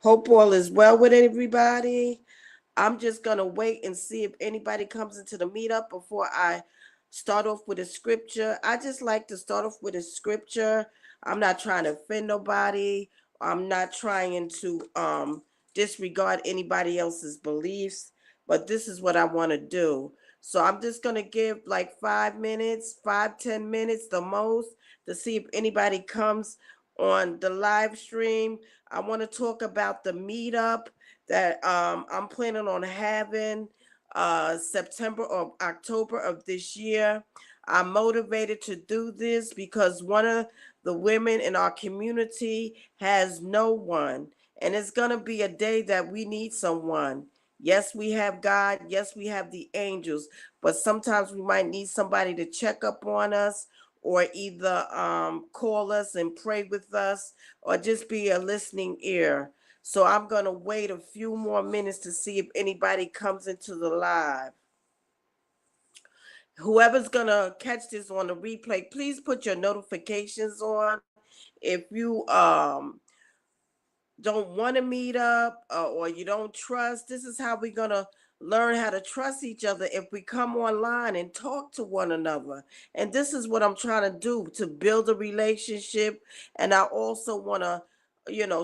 Hope all is well with everybody. I'm just going to wait and see if anybody comes into the meetup before I start off with a scripture. I just like to start off with a scripture. I'm not trying to offend nobody. I'm not trying to disregard anybody else's beliefs, but this is what I want to do. So I'm just going to give like 5 minutes, 5, 10 minutes the most to see if anybody comes on the live stream. I want to talk about the meetup that I'm planning on having September or October of this year. I'm motivated to do this because one of the women in our community has no one. And it's going to be a day that we need someone. Yes, we have God. Yes, we have the angels. But sometimes we might need somebody to check up on us or either call us and pray with us or just be a listening ear. So I'm going to wait a few more minutes to see if anybody comes into the live. Whoever's going to catch this on the replay, please put your notifications on. If you don't want to meet up or you don't trust, this is how we're going to learn how to trust each other if we come online and talk to one another. And this is what I'm trying to do to build a relationship. And I also want to,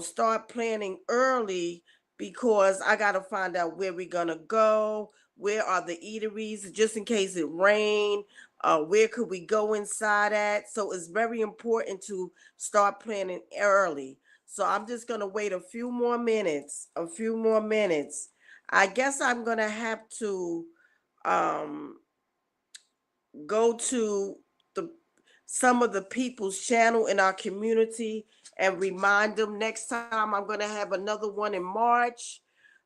start planning early because I got to find out where we're going to go. Where are the eateries just in case it rain? Where could we go inside at? So it's very important to start planning early. So I'm just going to wait a few more minutes, a few more minutes. I guess I'm going to have to um, go to the some of the people's channel in our community and remind them next time I'm going to have another one in March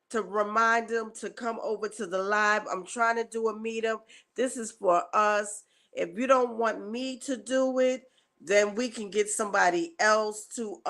to remind them to come over to the live. I'm trying to do a meetup. This is for us. If you don't want me to do it, then we can get somebody else to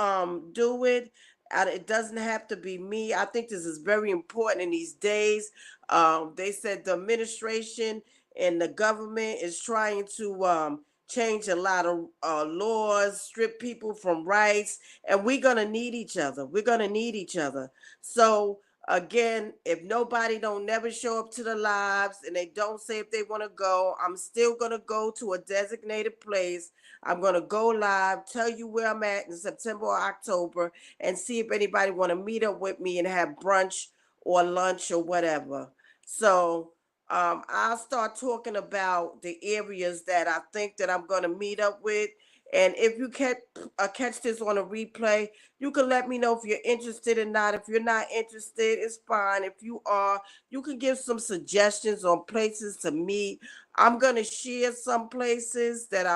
do it. It doesn't have to be me. I think this is very important in these days. They said the administration and the government is trying to change a lot of laws, strip people from rights, and we're gonna need each other. We're gonna need each other. So again, if nobody don't never show up to the lives and they don't say if they want to go, I'm still going to go to a designated place. I'm going to go live, tell you where I'm at in September or October, and see if anybody want to meet up with me and have brunch or lunch or whatever. So I'll start talking about the areas that I think that I'm going to meet up with. And if you catch this on a replay, you can let me know if you're interested or not. If you're not interested, it's fine. If you are, you can give some suggestions on places to meet. I'm gonna share some places that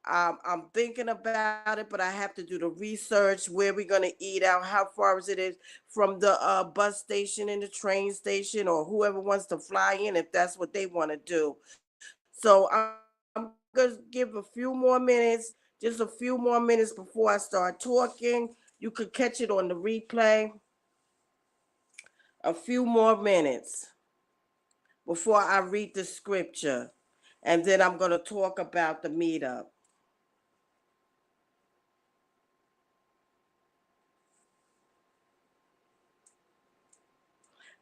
I'm thinking about it, but I have to do the research. Where we're gonna eat out? How far is it from the bus station and the train station, or whoever wants to fly in if that's what they want to do. So I'm gonna give a few more minutes, just a few more minutes before I start talking. You could catch it on the replay. A few more minutes before I read the scripture, and then I'm going to talk about the meetup.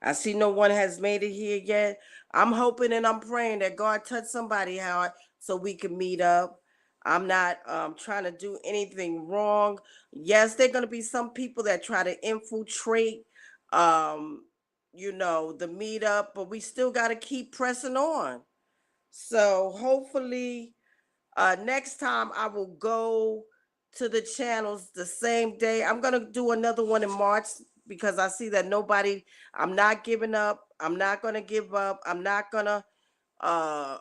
I see no one has made it here yet. I'm hoping and I'm praying that God touch somebody heart so we can meet up. I'm not trying to do anything wrong. Yes, there are going to be some people that try to infiltrate, um, the meetup, but we still got to keep pressing on. So hopefully, next time I will go to the channels the same day. I'm gonna do another one in March because I see that nobody. I'm not giving up. I'm not gonna give up. I'm not gonna uh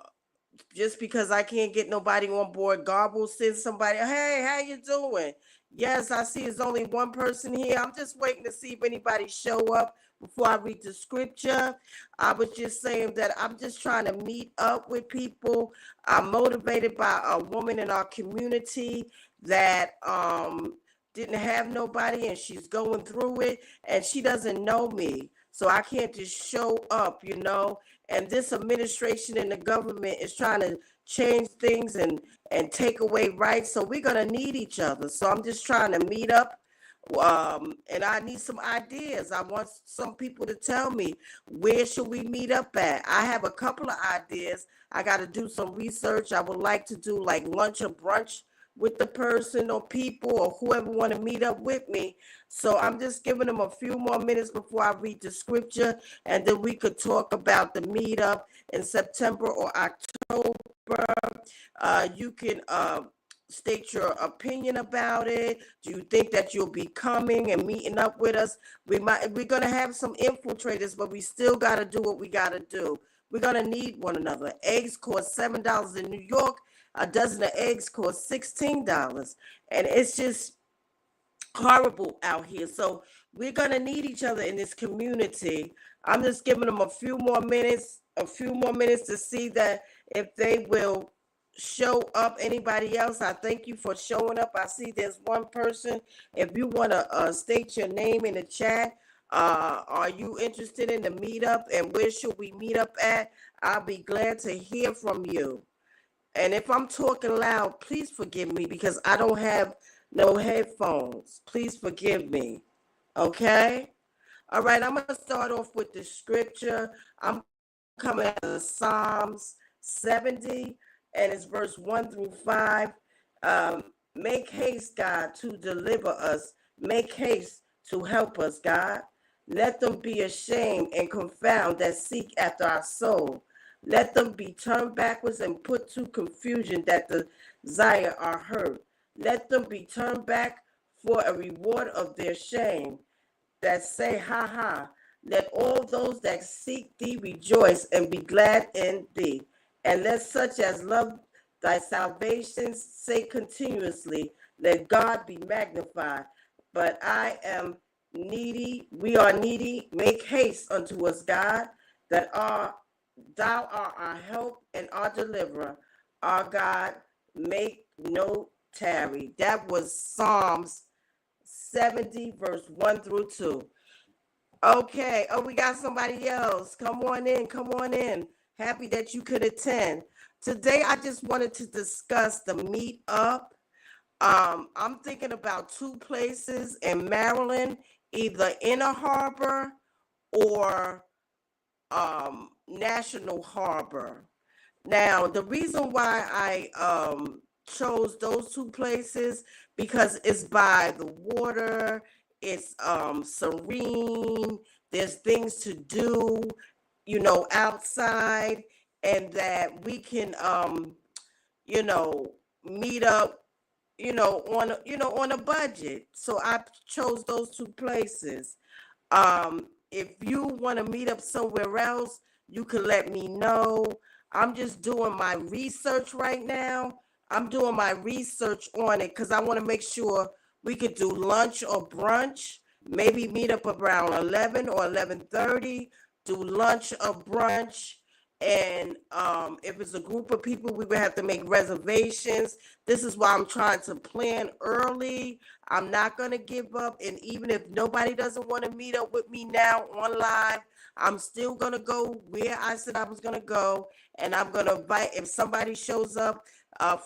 just because I can't get nobody on board. God will send somebody. Hey, how you doing? Yes, I see it's only one person here. I'm just waiting to see if anybody show up before I read the scripture. I was just saying that I'm just trying to meet up with people. I'm motivated by a woman in our community that didn't have nobody and she's going through it and she doesn't know me. So I can't just show up. And this administration and the government is trying to change things and take away rights. So we're gonna need each other. So I'm just trying to meet up And I need some ideas. I want some people to tell me, where should we meet up at. I have a couple of ideas. I got to do some research. I would like to do like lunch or brunch with the person or people or whoever want to meet up with me. So I'm just giving them a few more minutes before I read the scripture, and then we could talk about the meetup in September or October. You can state your opinion about it. Do you think that you'll be coming and meeting up with us? We're gonna have some infiltrators, but we still gotta do what we gotta do. We're gonna need one another. Eggs cost $7 in New York. A dozen of eggs cost $16, and it's just horrible out here. So we're gonna need each other in this community. I'm just giving them a few more minutes to see that if they will show up. Anybody else, I thank you for showing up. I see there's one person. If you want to state your name in the chat, are you interested in the meetup, and where should we meet up at? I'll be glad to hear from you. And if I'm talking loud, please forgive me because I don't have no headphones. Please forgive me. Okay? All right, I'm going to start off with the scripture. I'm coming out of Psalms 70, and it's verse 1 through 5. Make haste, God, to deliver us. Make haste to help us, God. Let them be ashamed and confound that seek after our soul. Let them be turned backwards and put to confusion that desire are hurt. Let them be turned back for a reward of their shame, that say, ha ha. Let all those that seek thee rejoice and be glad in thee. And let such as love thy salvation say continuously, let God be magnified. But I am needy, we are needy. Make haste unto us, God, that thou art our help and our deliverer. Our God, make no tarry. That was Psalms 70, verse 1 through 2. Okay. Oh, we got somebody else. Come on in. Come on in. Happy that you could attend. Today, I just wanted to discuss the meetup. I'm thinking about two places in Maryland, either Inner Harbor or National Harbor. Now, the reason why I chose those two places because it's by the water, it's serene, there's things to do, outside, and that we can you know, meet up, on a budget. So I chose those two places. If you want to meet up somewhere else, you can let me know. I'm just doing my research right now. I'm doing my research on it because I want to make sure we could do lunch or brunch. Maybe meet up around 11 or 11:30. Do lunch or brunch. And if it's a group of people, we would have to make reservations. This is why I'm trying to plan early. I'm not going to give up. And even if nobody doesn't want to meet up with me now on live, I'm still going to go where I said I was going to go. And I'm going to invite, if somebody shows up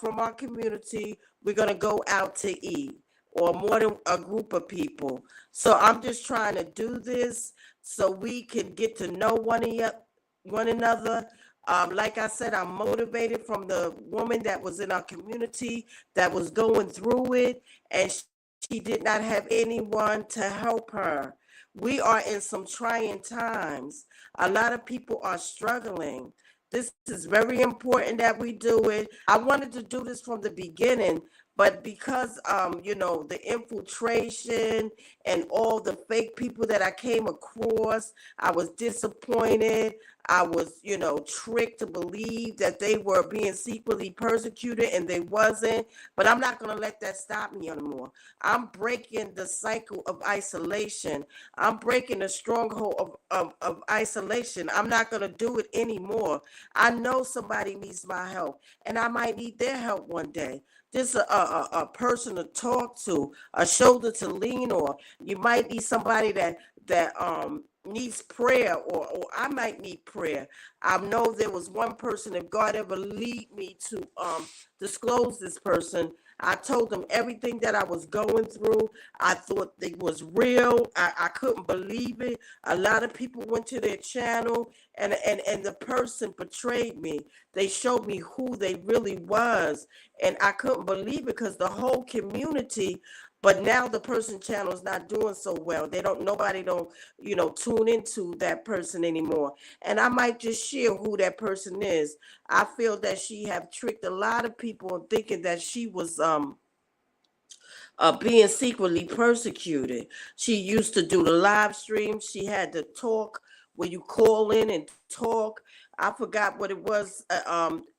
from our community, we're going to go out to eat, or more than a group of people. So I'm just trying to do this so we can get to know one another. Like I said, I'm motivated from the woman that was in our community that was going through it, and she did not have anyone to help her. We are in some trying times. A lot of people are struggling. This is very important that we do it. I wanted to do this from the beginning, but because the infiltration and all the fake people that I came across, I was disappointed. I was, tricked to believe that they were being secretly persecuted, and they wasn't. But I'm not going to let that stop me anymore. I'm breaking the cycle of isolation. I'm breaking the stronghold of isolation. I'm not going to do it anymore. I know somebody needs my help, and I might need their help one day. Just a person to talk to, a shoulder to lean on. You might need somebody that needs prayer, or I might need prayer. I know there was one person, if God ever lead me to disclose this person, I told them everything that I was going through. I thought it was real. I couldn't believe it. A lot of people went to their channel, and the person betrayed me. They showed me who they really was, and I couldn't believe it because the whole community. But now the person channel is not doing so well. They don't. Nobody don't tune into that person anymore. And I might just share who that person is. I feel that she have tricked a lot of people in thinking that she was being secretly persecuted. She used to do the live stream. She had to talk where you call in and talk. I forgot what it was.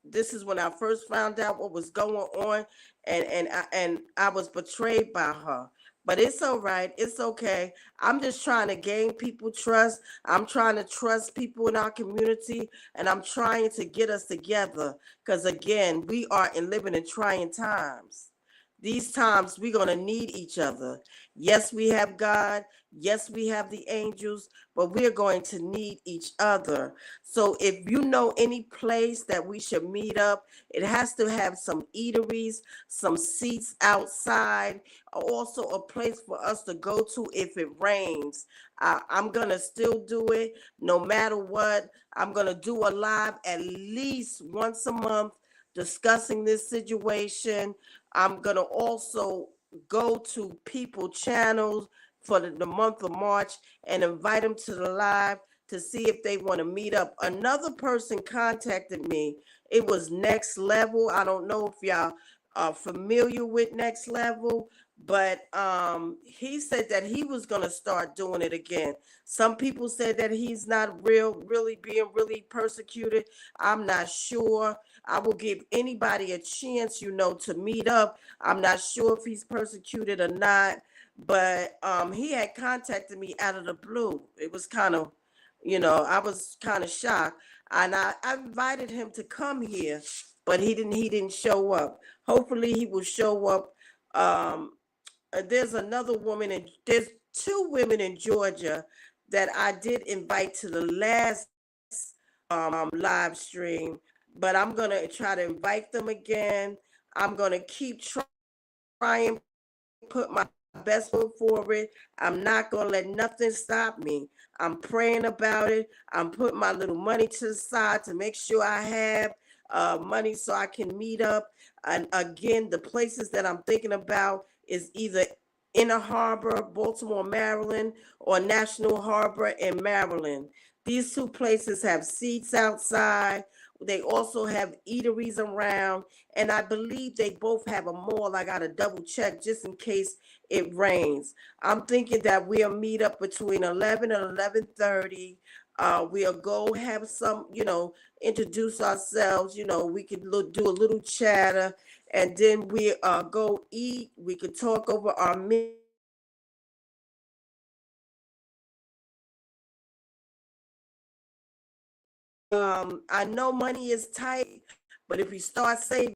This is when I first found out what was going on, and I was betrayed by her. But it's all right. It's okay. I'm just trying to gain people trust. I'm trying to trust people in our community, and I'm trying to get us together. Because again, we are in living in trying times. These times we're going to need each other. Yes, we have God. Yes, we have the angels, but we're going to need each other. So if you know any place that we should meet up, it has to have some eateries, some seats outside, also a place for us to go to if it rains. I'm going to still do it no matter what. I'm going to do a live at least once a month discussing this situation. I'm going to also go to people channels for the month of March and invite them to the live to see if they want to meet up. Another person contacted me. It was Next Level. I don't know if y'all are familiar with Next Level, but he said that he was going to start doing it again. Some people said that he's not really being really persecuted. I'm not sure. I will give anybody a chance, to meet up. I'm not sure if he's persecuted or not, but he had contacted me out of the blue. It was kind of, I was kind of shocked, and I invited him to come here, but he didn't show up. Hopefully, he will show up. Um, there's two women in Georgia that I did invite to the last live stream, but I'm gonna try to invite them again. I'm gonna keep trying, put my best foot forward. I'm not gonna let nothing stop me. I'm praying about it. I'm putting my little money to the side to make sure I have money so I can meet up. And again, the places that I'm thinking about is either Inner Harbor, Baltimore, Maryland, or National Harbor in Maryland. These two places have seats outside. They also have eateries around, and I believe they both have a mall. I got to double check just in case it rains. I'm thinking that we'll meet up between 11 and 11:30. We'll go have some, introduce ourselves. We could do a little chatter, and then we go eat. We could talk over our meal. I know money is tight, but if you start saving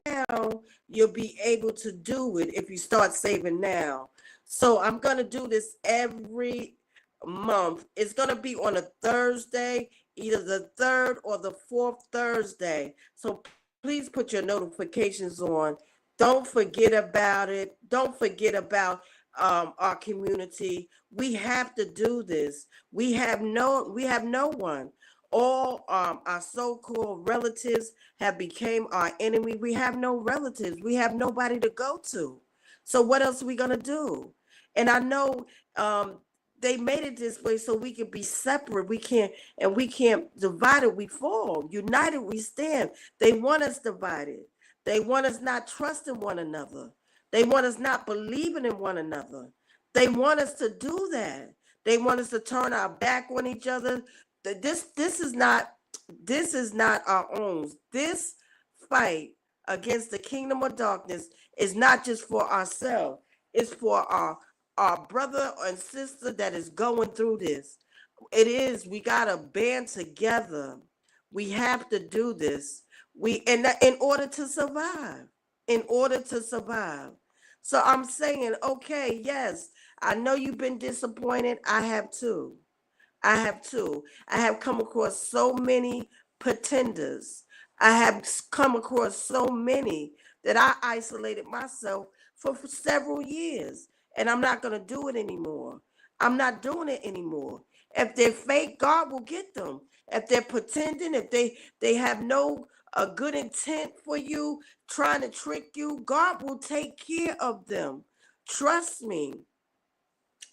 now, you'll be able to do it if you start saving now. So I'm gonna do this every month. It's gonna be on a Thursday, either the third or the fourth Thursday. So please put your notifications on. Don't forget about it. Don't forget about our community. We have to do this. We have no one. All our so-called relatives have become our enemy. We have no relatives. We have nobody to go to. So what else are we gonna do? And I know they made it this way so we can be separate. We can't divide it. We fall. United we stand. They want us divided. They want us not trusting one another. They want us not believing in one another. They want us to do that. They want us to turn our back on each other. This is not our own. This fight against the kingdom of darkness is not just for ourselves. It's for our brother and sister that is going through this. It is. We gotta band together. We have to do this. In order to survive. In order to survive. So I'm saying, okay, yes, I know you've been disappointed. I have too. I have too. I have come across so many pretenders. I have come across so many that I isolated myself for several years, and I'm not going to do it anymore. I'm not doing it anymore. If they're fake, God will get them. If they're pretending, if they have no good intent for you, trying to trick you, God will take care of them. Trust me.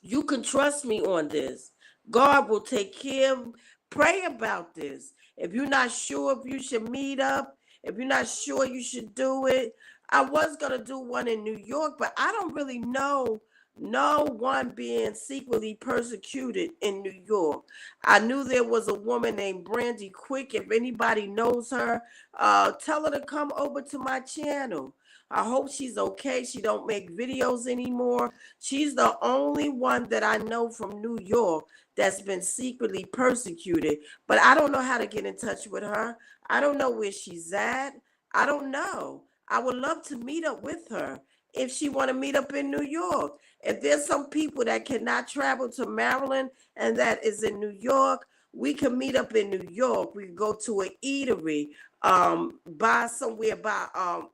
You can trust me on this. God will take care of. Pray about this. If you're not sure if you should meet up, if you're not sure you should do it, I was gonna do one in New York, but I don't really know no one being secretly persecuted in New York. I knew there was a woman named Brandy Quick. If anybody knows her, tell her to come over to my channel. I hope she's okay. She don't make videos anymore. She's the only one that I know from New York that's been secretly persecuted, but I don't know how to get in touch with her. I don't know where she's at. I don't know. I would love to meet up with her if she want to meet up in New York. If there's some people that cannot travel to Maryland and that is in New York, we can meet up in New York. We can go to an eatery, buy somewhere, buy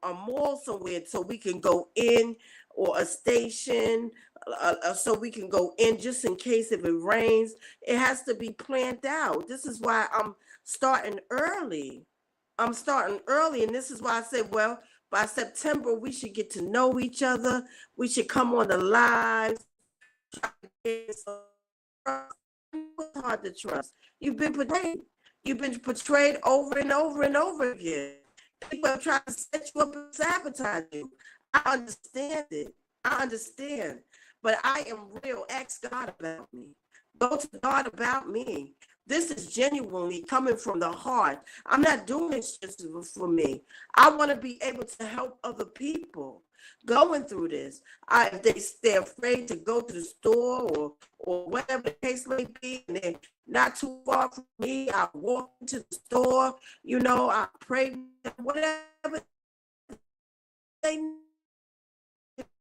a mall somewhere so we can go in, or a station, so we can go in just in case if it rains. It has to be planned out. This is why I'm starting early. I'm starting early, and this is why I said, well, by September we should get to know each other. We should come on the lives. It's hard to trust. You've been portrayed. You've been portrayed over and over and over again. People are trying to set you up and sabotage you. I understand it. I understand. But I am real. Ask God about me. Go to God about me. This is genuinely coming from the heart. I'm not doing this just for me. I want to be able to help other people going through this. If they're afraid to go to the store, or whatever the case may be, and they're not too far from me, I walk into the store, I pray, whatever they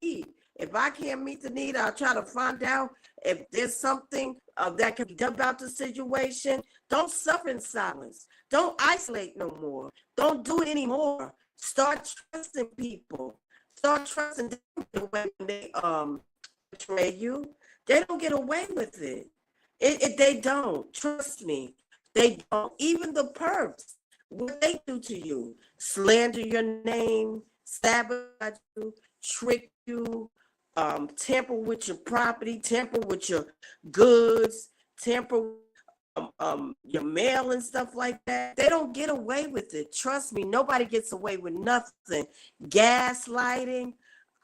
need. If I can't meet the need, I'll try to find out if there's something that can be done about the situation. Don't suffer in silence. Don't isolate no more. Don't do it anymore. Start trusting people. Start trusting them when they betray you. They don't get away with it. They don't. Trust me. They don't. Even the perps, what they do to you, slander your name, sabotage you, trick you, tamper with your property, tamper with your goods, tamper your mail and stuff like that. They don't get away with it. Trust me, nobody gets away with nothing. Gaslighting.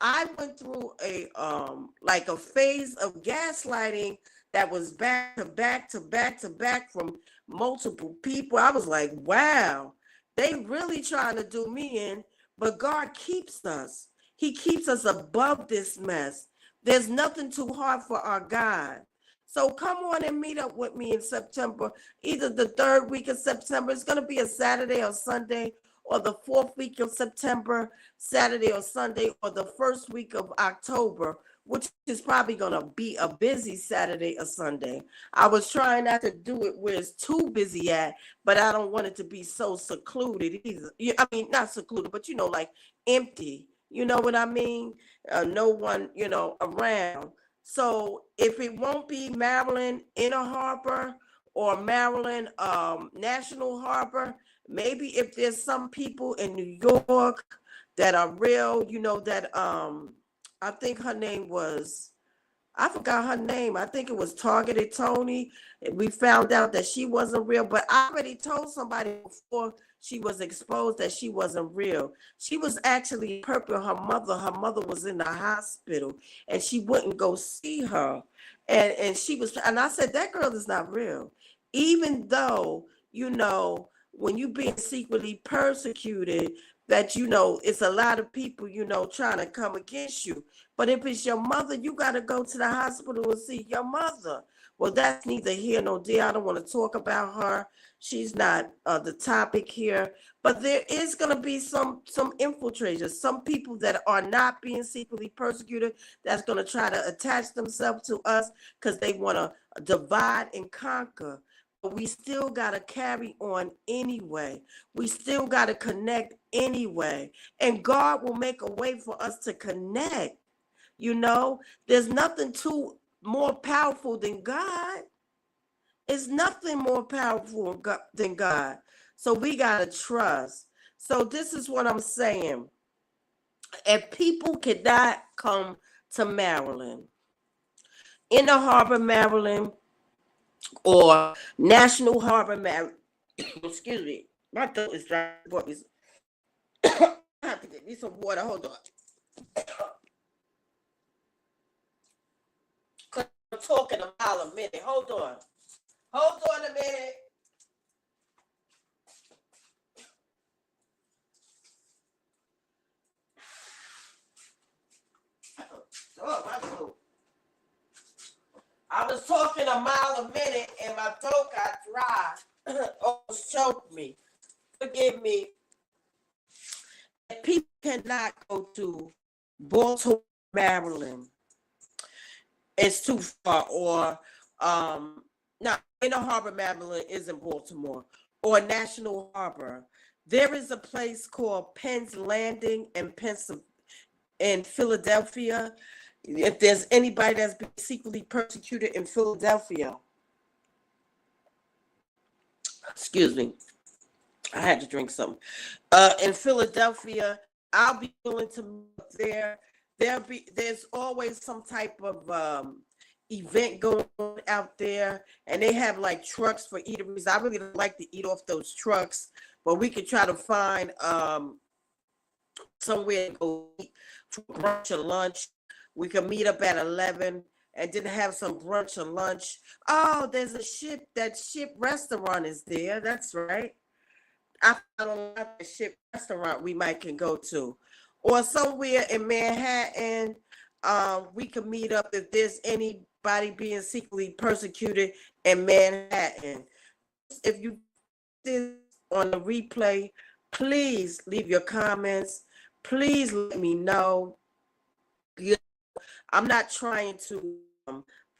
I went through a phase of gaslighting that was back to back to back to back from multiple people. I was like, wow, they really trying to do me in, but God keeps us. He keeps us above this mess. There's nothing too hard for our God. So come on and meet up with me in September, either the third week of September. It's going to be a Saturday or Sunday, or the fourth week of September, Saturday or Sunday, or the first week of October, which is probably going to be a busy Saturday or Sunday. I was trying not to do it where it's too busy at, but I don't want it to be so secluded either. I mean, not secluded, but like empty. You know what I mean? No one, around. So if it won't be Maryland Inner Harbor or Maryland National Harbor, maybe if there's some people in New York that are real, that I think her name was, I forgot her name. I think it was Targeted Tony. We found out that she wasn't real, but I already told somebody before she was exposed that she wasn't real. She was actually purple. Her mother was in the hospital, and she wouldn't go see her. And she was, and I said, that girl is not real. Even though, when you being secretly persecuted, that, it's a lot of people, trying to come against you. But if it's your mother, you got to go to the hospital and see your mother. Well, that's neither here nor there. I don't want to talk about her. She's not the topic here. But there is going to be some infiltrators, some people that are not being secretly persecuted, that's going to try to attach themselves to us because they want to divide and conquer. we still got to carry on anyway. We still got to connect anyway. And God will make a way for us to connect. You know, there's nothing too more powerful than God. It's nothing more powerful than God. So we got to trust. So this is what I'm saying. If people cannot come to Maryland, in the Harbor, Maryland, or National Harbor, Maryland, excuse me, my throat is dry. I have to get me some water. Hold on. Because I'm talking a mile a minute. Hold on. Hold on a minute. Oh, my throat. I was talking a mile a minute and my throat got dry. Almost choked me. Forgive me. People cannot go to Baltimore, Maryland. It's too far. Or now Inner Harbor, Maryland is in Baltimore, or National Harbor. There is a place called Penn's Landing in Philadelphia. If there's anybody that's been secretly persecuted in Philadelphia, excuse me, I had to drink something. In Philadelphia, I'll be willing to move there. There's always some type of event going on out there, and they have like trucks for eateries. I really don't like to eat off those trucks, but we could try to find somewhere to go eat for brunch or lunch. We can meet up at 11 and then have some brunch or lunch. Oh, there's a ship. That ship restaurant is there. That's right. I found a ship restaurant we might can go to, or somewhere in Manhattan. We can meet up if there's anybody being secretly persecuted in Manhattan. If you did on the replay, please leave your comments. Please let me know. I'm not trying to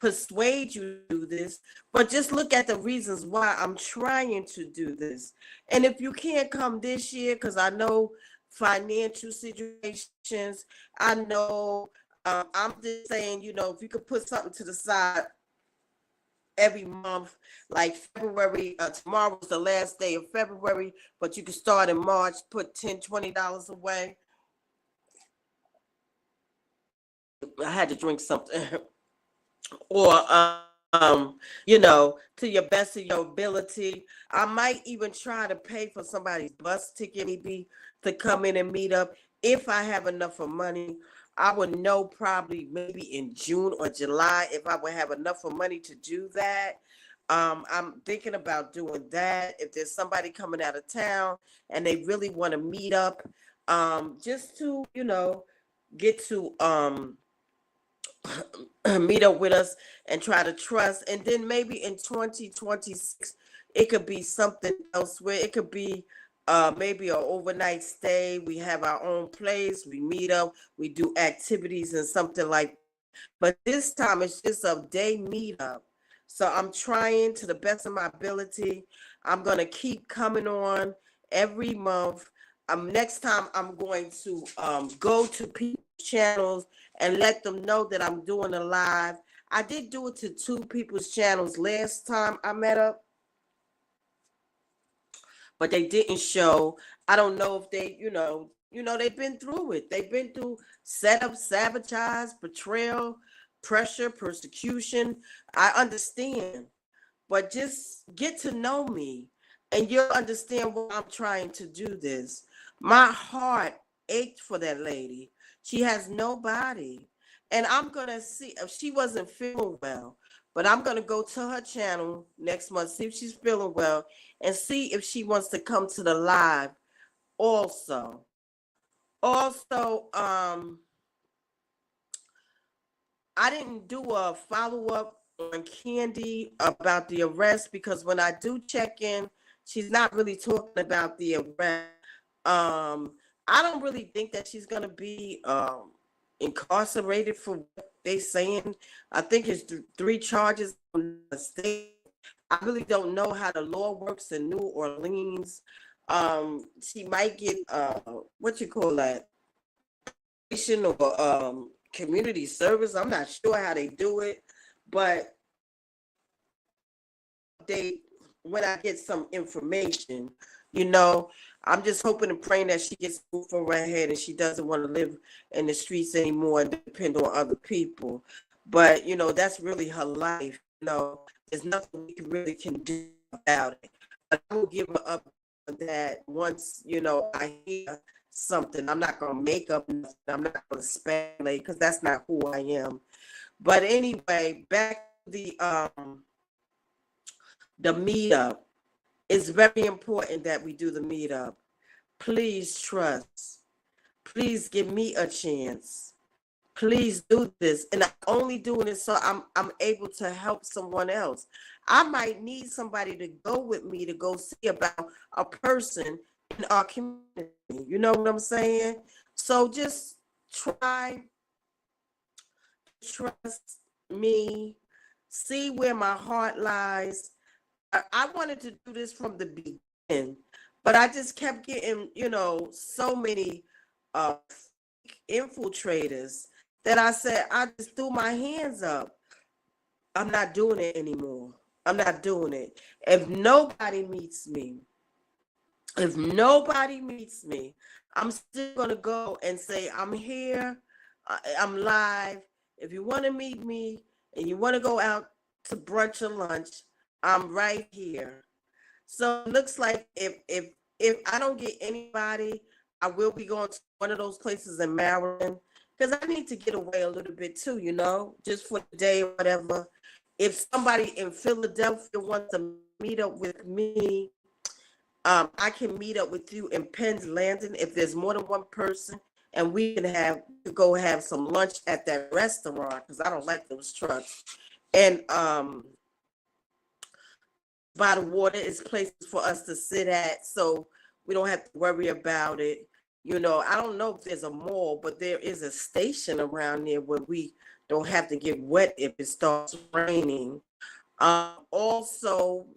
persuade you to do this, but just look at the reasons why I'm trying to do this. And if you can't come this year, because I know financial situations, I know I'm just saying, if you could put something to the side every month, like February, tomorrow's the last day of February, but you can start in March, put $10, $20 away. I had to drink something. Or to your best of your ability. I might even try to pay for somebody's bus ticket, maybe, to come in and meet up. If I have enough of money, I would know probably maybe in June or July if I would have enough of money to do that. I'm thinking about doing that. If there's somebody coming out of town and they really want to meet up, just to, get to meet up with us and try to trust. And then maybe in 2026 it could be something else, where it could be maybe an overnight stay. We have our own place, we meet up, we do activities and something like that. But this time it's just a day meetup. So I'm trying to the best of my ability. I'm going to keep coming on every month. Next time I'm going to go to people's channels and let them know that I'm doing a live. I did do it to 2 people's channels last time I met up, but they didn't show. I don't know if they, they've been through it. They've been through setup, sabotage, betrayal, pressure, persecution. I understand, but just get to know me and you'll understand why I'm trying to do this. My heart ached for that lady. She has nobody. And I'm going to see if she wasn't feeling well. But I'm going to go to her channel next month, see if she's feeling well, and see if she wants to come to the live also. Also, I didn't do a follow-up on Candy about the arrest, because when I do check in, she's not really talking about the arrest. I don't really think that she's going to be incarcerated for what they're saying. I think it's 3 charges on the state, I really don't know how the law works in New Orleans. She might get what you call that, or community service. I'm not sure how they do it, but they when I get some information, you know, I'm just hoping and praying that she gets moved from her head and she doesn't want to live in the streets anymore and depend on other people. But you know, that's really her life. You know, there's nothing we can do about it. But I will give her up on that once, you know, I hear something. I'm not gonna make up nothing. I'm not gonna speculate because that's not who I am. But anyway, back to the meetup. It's very important that we do the meetup. Please trust. Please give me a chance. Please do this. And I'm only doing it so I'm able to help someone else. I might need somebody to go with me to go see about a person in our community. You know what I'm saying? So just try, trust me, see where my heart lies. I wanted to do this from the beginning, but I just kept getting, you know, so many uh, infiltrators that I said, I just threw my hands up. I'm not doing it anymore. I'm not doing it. If nobody meets me, if nobody meets me, I'm still going to go and say, I'm here, I'm live. If you want to meet me and you want to go out to brunch or lunch, I'm right here. So it looks like if I don't get anybody, I will be going to one of those places in Maryland because I need to get away a little bit too, you know, just for the day or whatever. If somebody in Philadelphia wants to meet up with me, I can meet up with you in Penn's Landing if there's more than one person, and we can go have some lunch at that restaurant because I don't like those trucks. And by the water is places for us to sit at, so we don't have to worry about it. You know, I don't know if there's a mall, but there is a station around there where we don't have to get wet if it starts raining. Also,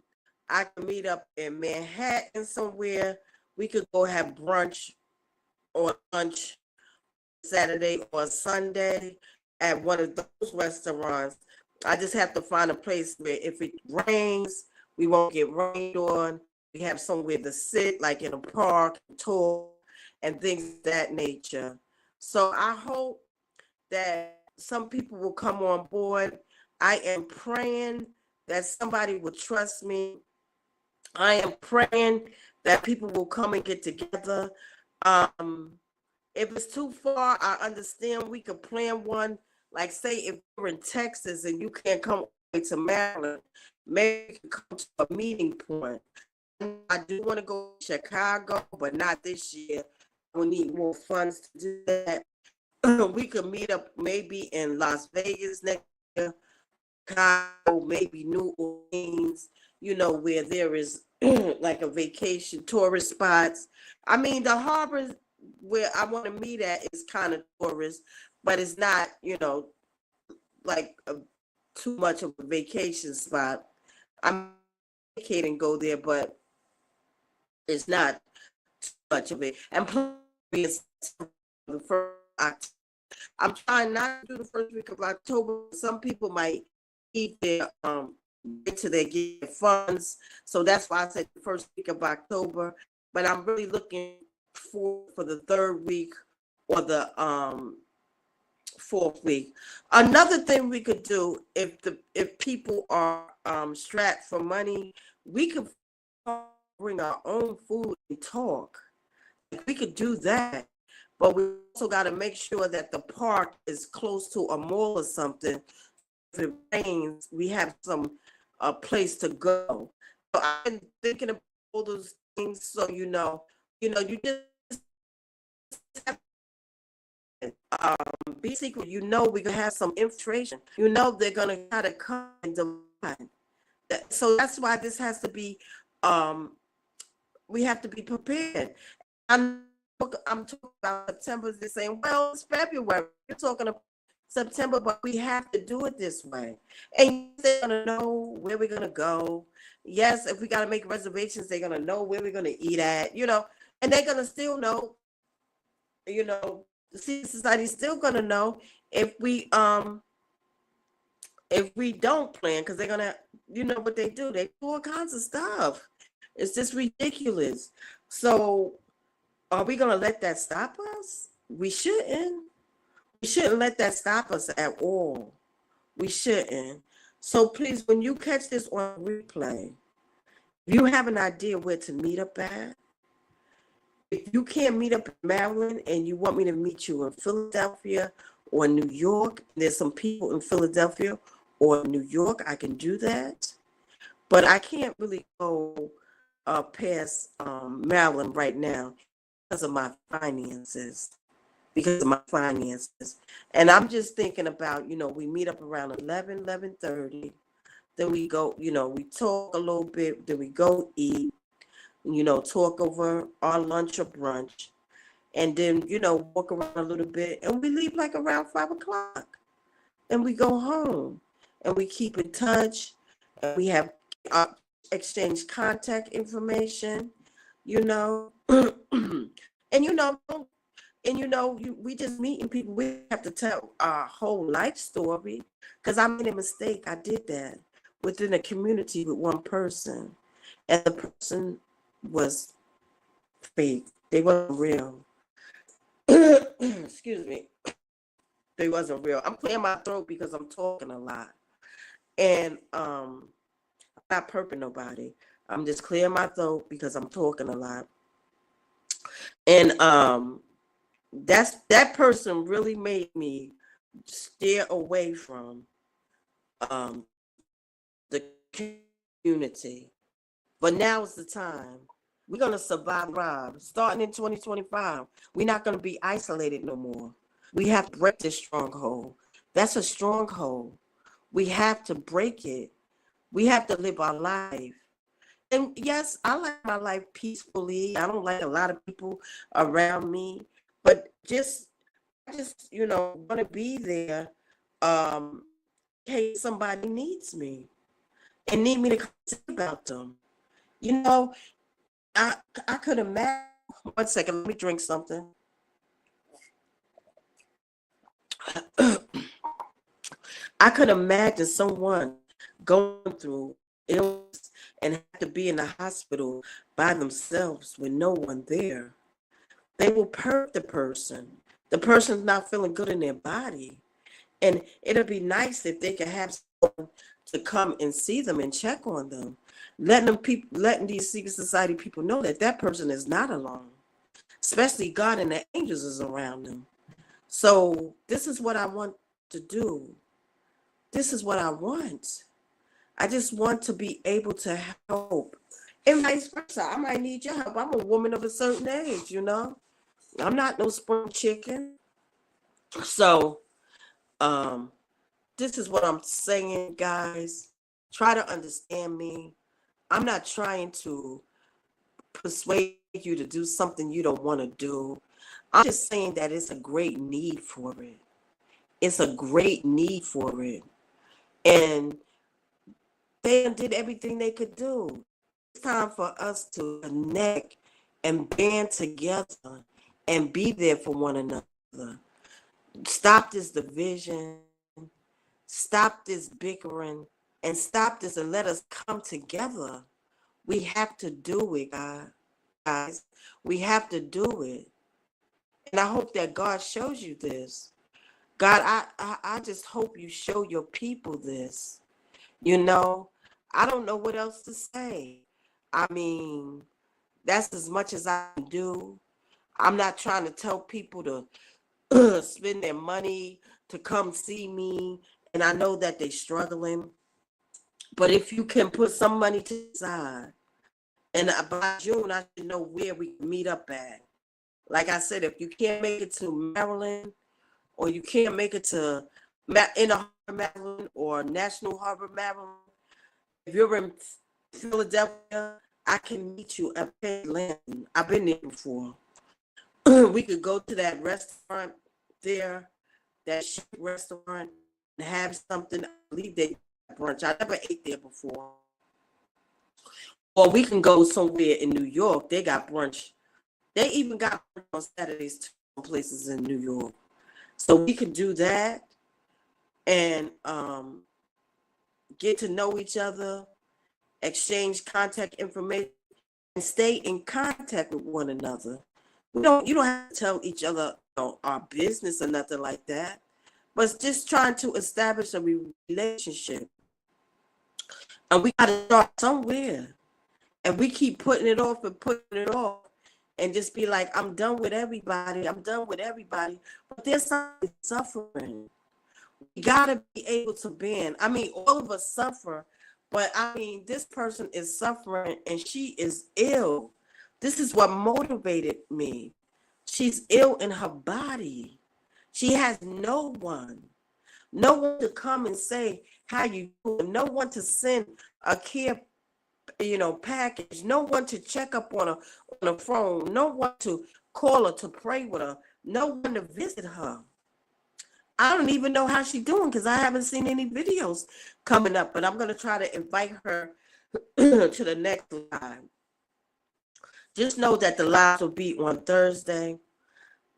I can meet up in Manhattan somewhere. We could go have brunch or lunch Saturday or Sunday at one of those restaurants. I just have to find a place where if it rains, we won't get rained on. We have somewhere to sit, like in a park, talk, and things of that nature. So I hope that some people will come on board. I am praying that somebody will trust me. I am praying that people will come and get together. Um, if it's too far, I understand we could plan one. Like, say, if you're in Texas and you can't come to Maryland, maybe you can come to a meeting point. I do want to go to Chicago, but not this year. We need more funds to do that. We could meet up maybe in Las Vegas next year, Chicago, maybe New Orleans, you know, where there is like a vacation tourist spots. I mean, the harbor where I want to meet at is kind of tourist, but it's not, you know, like too much of a vacation spot. I'm vacating go there, but it's not too much of it. And plus, the first, I'm trying not to do the first week of October. Some people might eat their get to their get funds. So that's why I said the first week of October. But I'm really looking for the third week or the fourth week. Another thing we could do if people are strapped for money, we could bring our own food and talk. We could do that, but we also got to make sure that the park is close to a mall or something. If it rains, we have some place to go. So I've been thinking about all those things. So you just have be secret. You know we're gonna have some infiltration. You know they're gonna try to come and divide. So that's why this has to be. We have to be prepared. I'm talking about September. They're saying, well, it's February. You're talking about September, but we have to do it this way. And yes, they're gonna know where we're gonna go. Yes, if we gotta make reservations, they're gonna know where we're gonna eat at, and they're gonna still know, the secret society's still gonna know if we don't plan, because they're gonna, what they do. They do all kinds of stuff. It's just ridiculous. So are we gonna let that stop us? We shouldn't. We shouldn't let that stop us at all. We shouldn't. So please, when you catch this on replay, if you have an idea where to meet up at, if you can't meet up in Maryland and you want me to meet you in Philadelphia or New York, there's some people in Philadelphia or New York, I can do that. But I can't really go past Maryland right now because of my finances. And I'm just thinking about, we meet up around 11:30. Then we go, we talk a little bit. Then we go eat, talk over our lunch or brunch. And then, walk around a little bit. And we leave like around 5 o'clock. And we go home. And we keep in touch. And we have exchange contact information, and, we just meeting people. We have to tell our whole life story, because I made a mistake. I did that within a community with one person, and the person was fake. They weren't real. Excuse me. They wasn't real. I'm clearing my throat because I'm talking a lot, and I'm not perping nobody. I'm just clearing my throat because I'm talking a lot, and that person really made me steer away from the community. But now is the time. We're going to survive, Rob. Starting in 2025, we're not going to be isolated no more. We have to break this stronghold. That's a stronghold. We have to break it. We have to live our life. And yes, I like my life peacefully. I don't like a lot of people around me, but I just, want to be there in case somebody needs me and need me to come think about them. I could imagine. 1 second, let me drink something. I could imagine someone going through illness and have to be in the hospital by themselves with no one there. They will hurt the person. The person's not feeling good in their body. And it'll be nice if they could have someone to come and see them and check on them. Letting these secret society people know that person is not alone. Especially God and the angels is around them. So this is what I want to do. This is what I want. I just want to be able to help. And vice versa. I might need your help. I'm a woman of a certain age, I'm not no spring chicken. So this is what I'm saying, guys. Try to understand me. I'm not trying to persuade you to do something you don't want to do. I'm just saying that it's a great need for it. It's a great need for it. And they did everything they could do. It's time for us to connect and band together and be there for one another. Stop this division. Stop this bickering. And stop this and let us come together. We have to do it, guys. We have to do it. And I hope that God shows you this. God, I just hope you show your people this. I don't know what else to say. I mean, that's as much as I can do. I'm not trying to tell people to spend their money to come see me. And I know that they're struggling. But if you can put some money to the side, and by June, I should know where we can meet up at. Like I said, if you can't make it to Maryland, or you can't make it to Inner Harbor, Maryland, or National Harbor, Maryland, if you're in Philadelphia, I can meet you at Penn Landing. I've been there before. We could go to that restaurant there that restaurant and have something. I believe they got brunch. I never ate there before. Or we can go somewhere in New York. They got brunch. They even got brunch on Saturdays too, some places in New York. So we can do that and get to know each other, exchange contact information, and stay in contact with one another. You don't have to tell each other, our business or nothing like that, but it's just trying to establish a relationship. And we got to start somewhere. And we keep putting it off and putting it off and just be like, I'm done with everybody. I'm done with everybody. But there's something suffering. We got to be able to bend. I mean, all of us suffer, but I mean, this person is suffering and she is ill. This is what motivated me. She's ill in her body. She has no one to come and say how you doing, no one to send a care, package, no one to check up on her on the phone, no one to call her to pray with her, no one to visit her. I don't even know how she's doing because I haven't seen any videos coming up, but I'm going to try to invite her to the next live. Just know that the lives will be on Thursday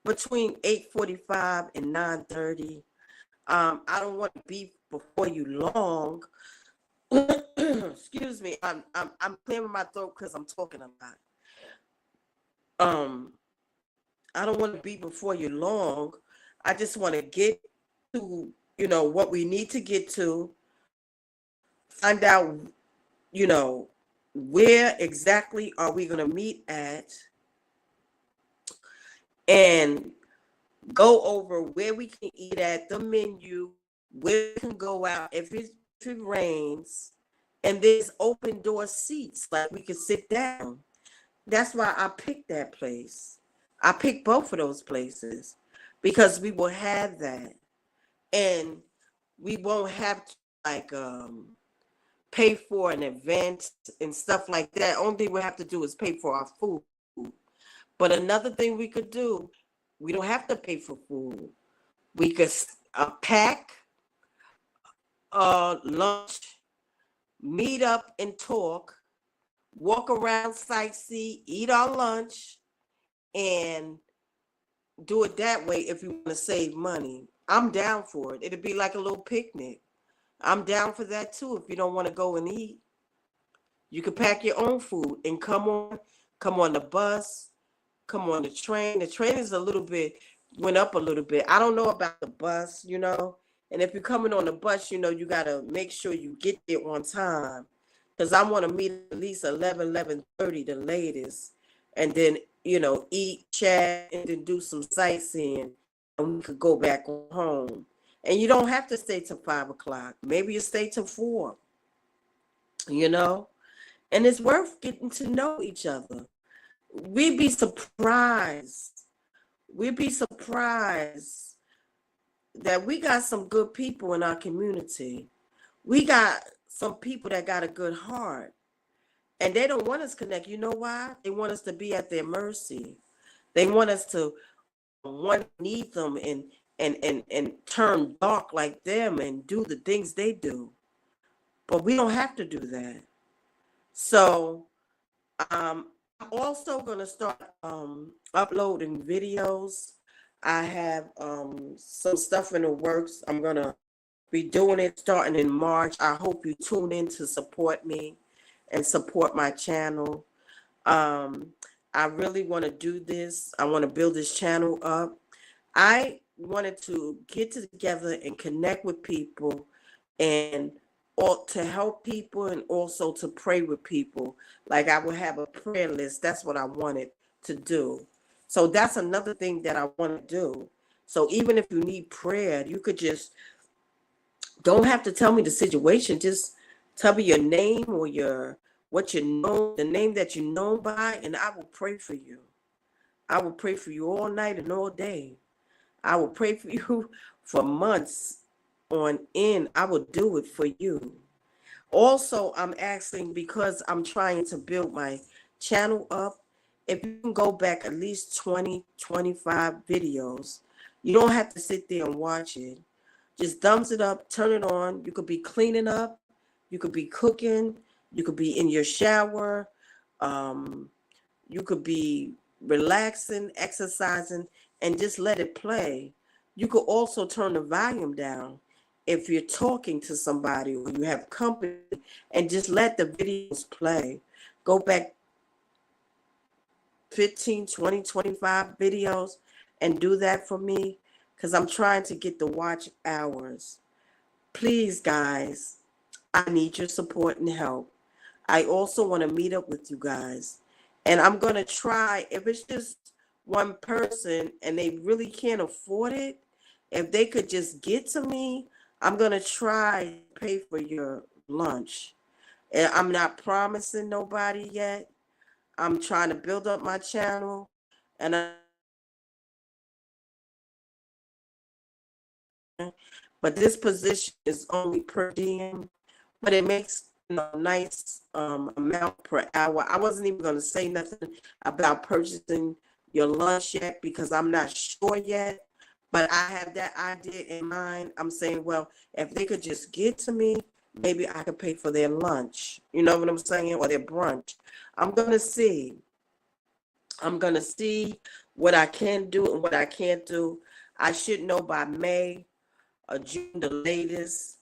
between 8:45 and 9:30. I don't want to be before you long. Excuse me. I'm clearing my throat because I'm talking a lot. I don't want to be before you long. I just want to get to, what we need to get to, find out, where exactly are we going to meet at, and go over where we can eat at, the menu, where we can go out if it rains, and there's open door seats, like we can sit down. That's why I picked that place. I picked both of those places because we will have that, and we won't have to pay for an event and stuff like that. Only thing we have to do is pay for our food. But another thing we could do, we don't have to pay for food. We could pack lunch, meet up and talk, walk around, sightsee, eat our lunch, and do it that way if you want to save money. I'm down for it. It'd be like a little picnic. I'm down for that too. If you don't want to go and eat, you can pack your own food and come on the bus, come on the train. The train is went up a little bit. I don't know about the bus, and if you're coming on the bus, you got to make sure you get there on time, because I want to meet at least 11:30 the latest, and then, eat, chat, and then do some sightseeing, and we could go back home. And you don't have to stay till 5 o'clock. Maybe you stay till 4, and it's worth getting to know each other. We'd be surprised. We'd be surprised that we got some good people in our community. We got some people that got a good heart, and they don't want us to connect. You know why? They want us to be at their mercy. They want us to need them and turn dark like them and do the things they do. But we don't have to do that. So I'm also going to start uploading videos. I have some stuff in the works. I'm going to be doing it starting in March. I hope you tune in to support me and support my channel. I really want to do this. I want to build this channel up. I wanted to get together and connect with people and to help people, and also to pray with people. Like, I would have a prayer list. That's what I wanted to do. So that's another thing that I want to do. So even if you need prayer, you could just, don't have to tell me the situation. Just tell me your name or what you know, the name that you know by, and I will pray for you. I will pray for you all night and all day. I will pray for you for months on end. I will do it for you. Also, I'm asking, because I'm trying to build my channel up, if you can go back at least 20, 25 videos, You don't have to sit there and watch it. Just thumbs it up, turn it on. You could be cleaning up, you could be cooking, you could be in your shower, um, you could be relaxing, exercising, and just let it play. You could also turn the volume down if you're talking to somebody or you have company, and just let the videos play. Go back 15, 20, 25 videos and do that for me, because I'm trying to get the watch hours. Please, guys, I need your support and help. I also want to meet up with you guys. And I'm going to try, if it's just one person and they really can't afford it, if they could just get to me, I'm going to try to pay for your lunch. And I'm not promising nobody yet. I'm trying to build up my channel. And but this position is only per diem, but it makes a nice amount per hour. I wasn't even going to say nothing about purchasing your lunch yet because I'm not sure yet, but I have that idea in mind. I'm saying, well, if they could just get to me, maybe I could pay for their lunch. You know what I'm saying? Or their brunch. I'm going to see. I'm going to see what I can do and what I can't do. I should know by May or June, the latest.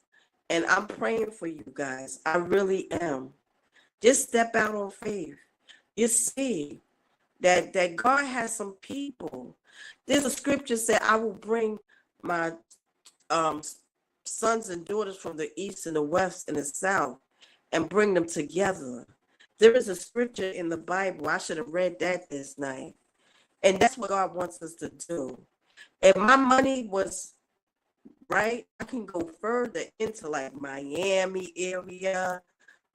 And I'm praying for you guys. I really am. Just step out on faith. You see that God has some people. There's a scripture said, I will bring my um, sons and daughters from the east and the west and the south and bring them together. There is a scripture in the Bible. I should have read that this night. And that's what God wants us to do. If my money was right, I can go further into like Miami area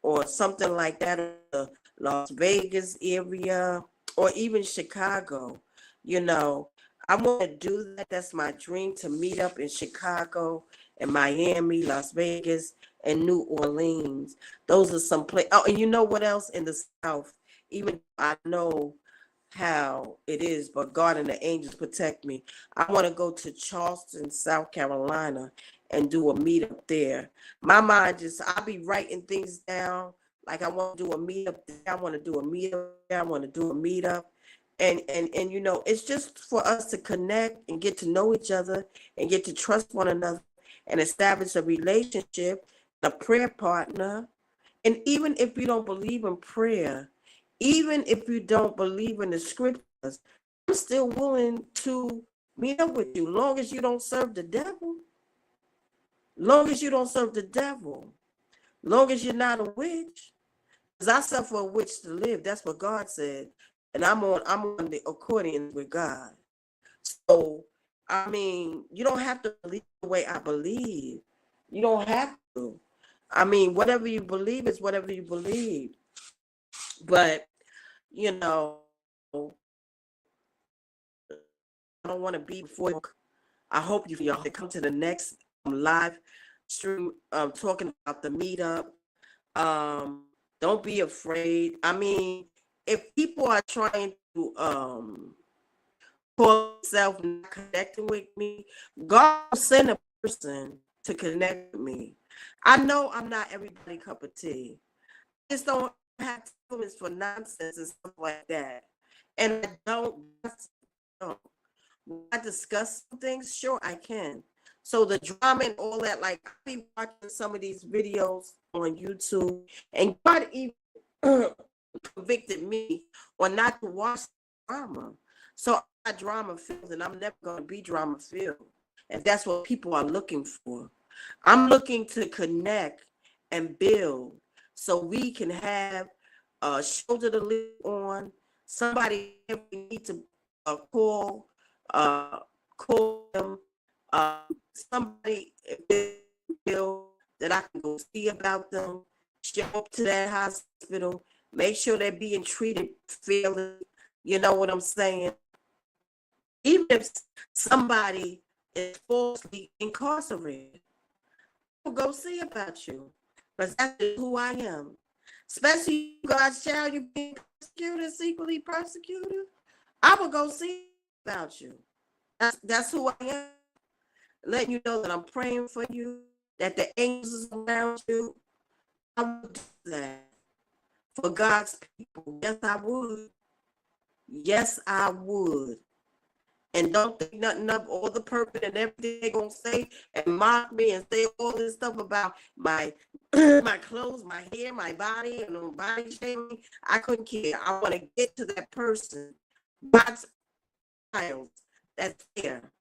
or something like that, or the Las Vegas area, or even Chicago. You know, I want to do that. That's my dream, to meet up in Chicago and Miami, Las Vegas, and New Orleans. Those are some places. Oh, and you know what else in the South? Even I know how it is, but God and the angels protect me. I want to go to Charleston, South Carolina, and do a meetup there. My mind just, I'll be writing things down. Like I want to do a meetup there. I want to do a meetup there. I want to do a meetup. And you know, it's just for us to connect and get to know each other and get to trust one another and establish a relationship, a prayer partner. And even if you don't believe in prayer, even if you don't believe in the scriptures, I'm still willing to meet up with you, long as you don't serve the devil. Long as you don't serve the devil. Long as you're not a witch. Because I suffer a witch to live. That's what God said. And I'm on the accordion with God. So I mean, you don't have to believe the way I believe. You don't have to. I mean, whatever you believe is whatever you believe. But you know, I don't want to be before. I hope y'all come to the next live stream talking about the meetup. Um, don't be afraid. I mean, if people are trying to call themselves not connecting with me, God will send a person to connect with me. I know I'm not everybody cup of tea. I just don't have tolerance for nonsense and stuff like that. And I don't. When I discuss some things, sure I can. So the drama and all that, like I be watching some of these videos on YouTube, and God even convicted me on not to watch drama. So I'm not drama filled, and I'm never going to be drama filled. And that's what people are looking for. I'm looking to connect and build so we can have a shoulder to live on. Somebody if we need to call, uh, call them. Somebody feel that I can go see about them, show up to that hospital, make sure they're being treated fairly. You know what I'm saying? Even if somebody is falsely incarcerated, I'll go see about you, because that's who I am. Especially God's child, you being persecuted, secretly persecuted. I will go see about you. That's who I am. Letting you know that I'm praying for you, that the angels is around you. I would do that for God's people. Yes, I would. Yes, I would. And don't think nothing of all the purpose and everything they're gonna say and mock me and say all this stuff about my my clothes, my hair, my body, and body shaming. I couldn't care. I want to get to that person, God's child that's there,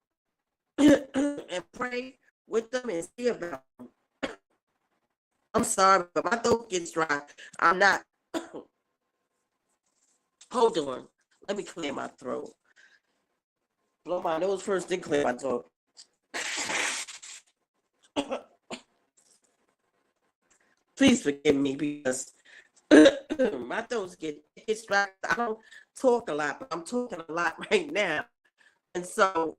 and pray with them and see about them. I'm sorry, but my throat gets dry. I'm not. Hold on. Let me clear my throat. Blow my nose first, then clear my throat. Please forgive me because my throat gets dry. I don't talk a lot, but I'm talking a lot right now. And so,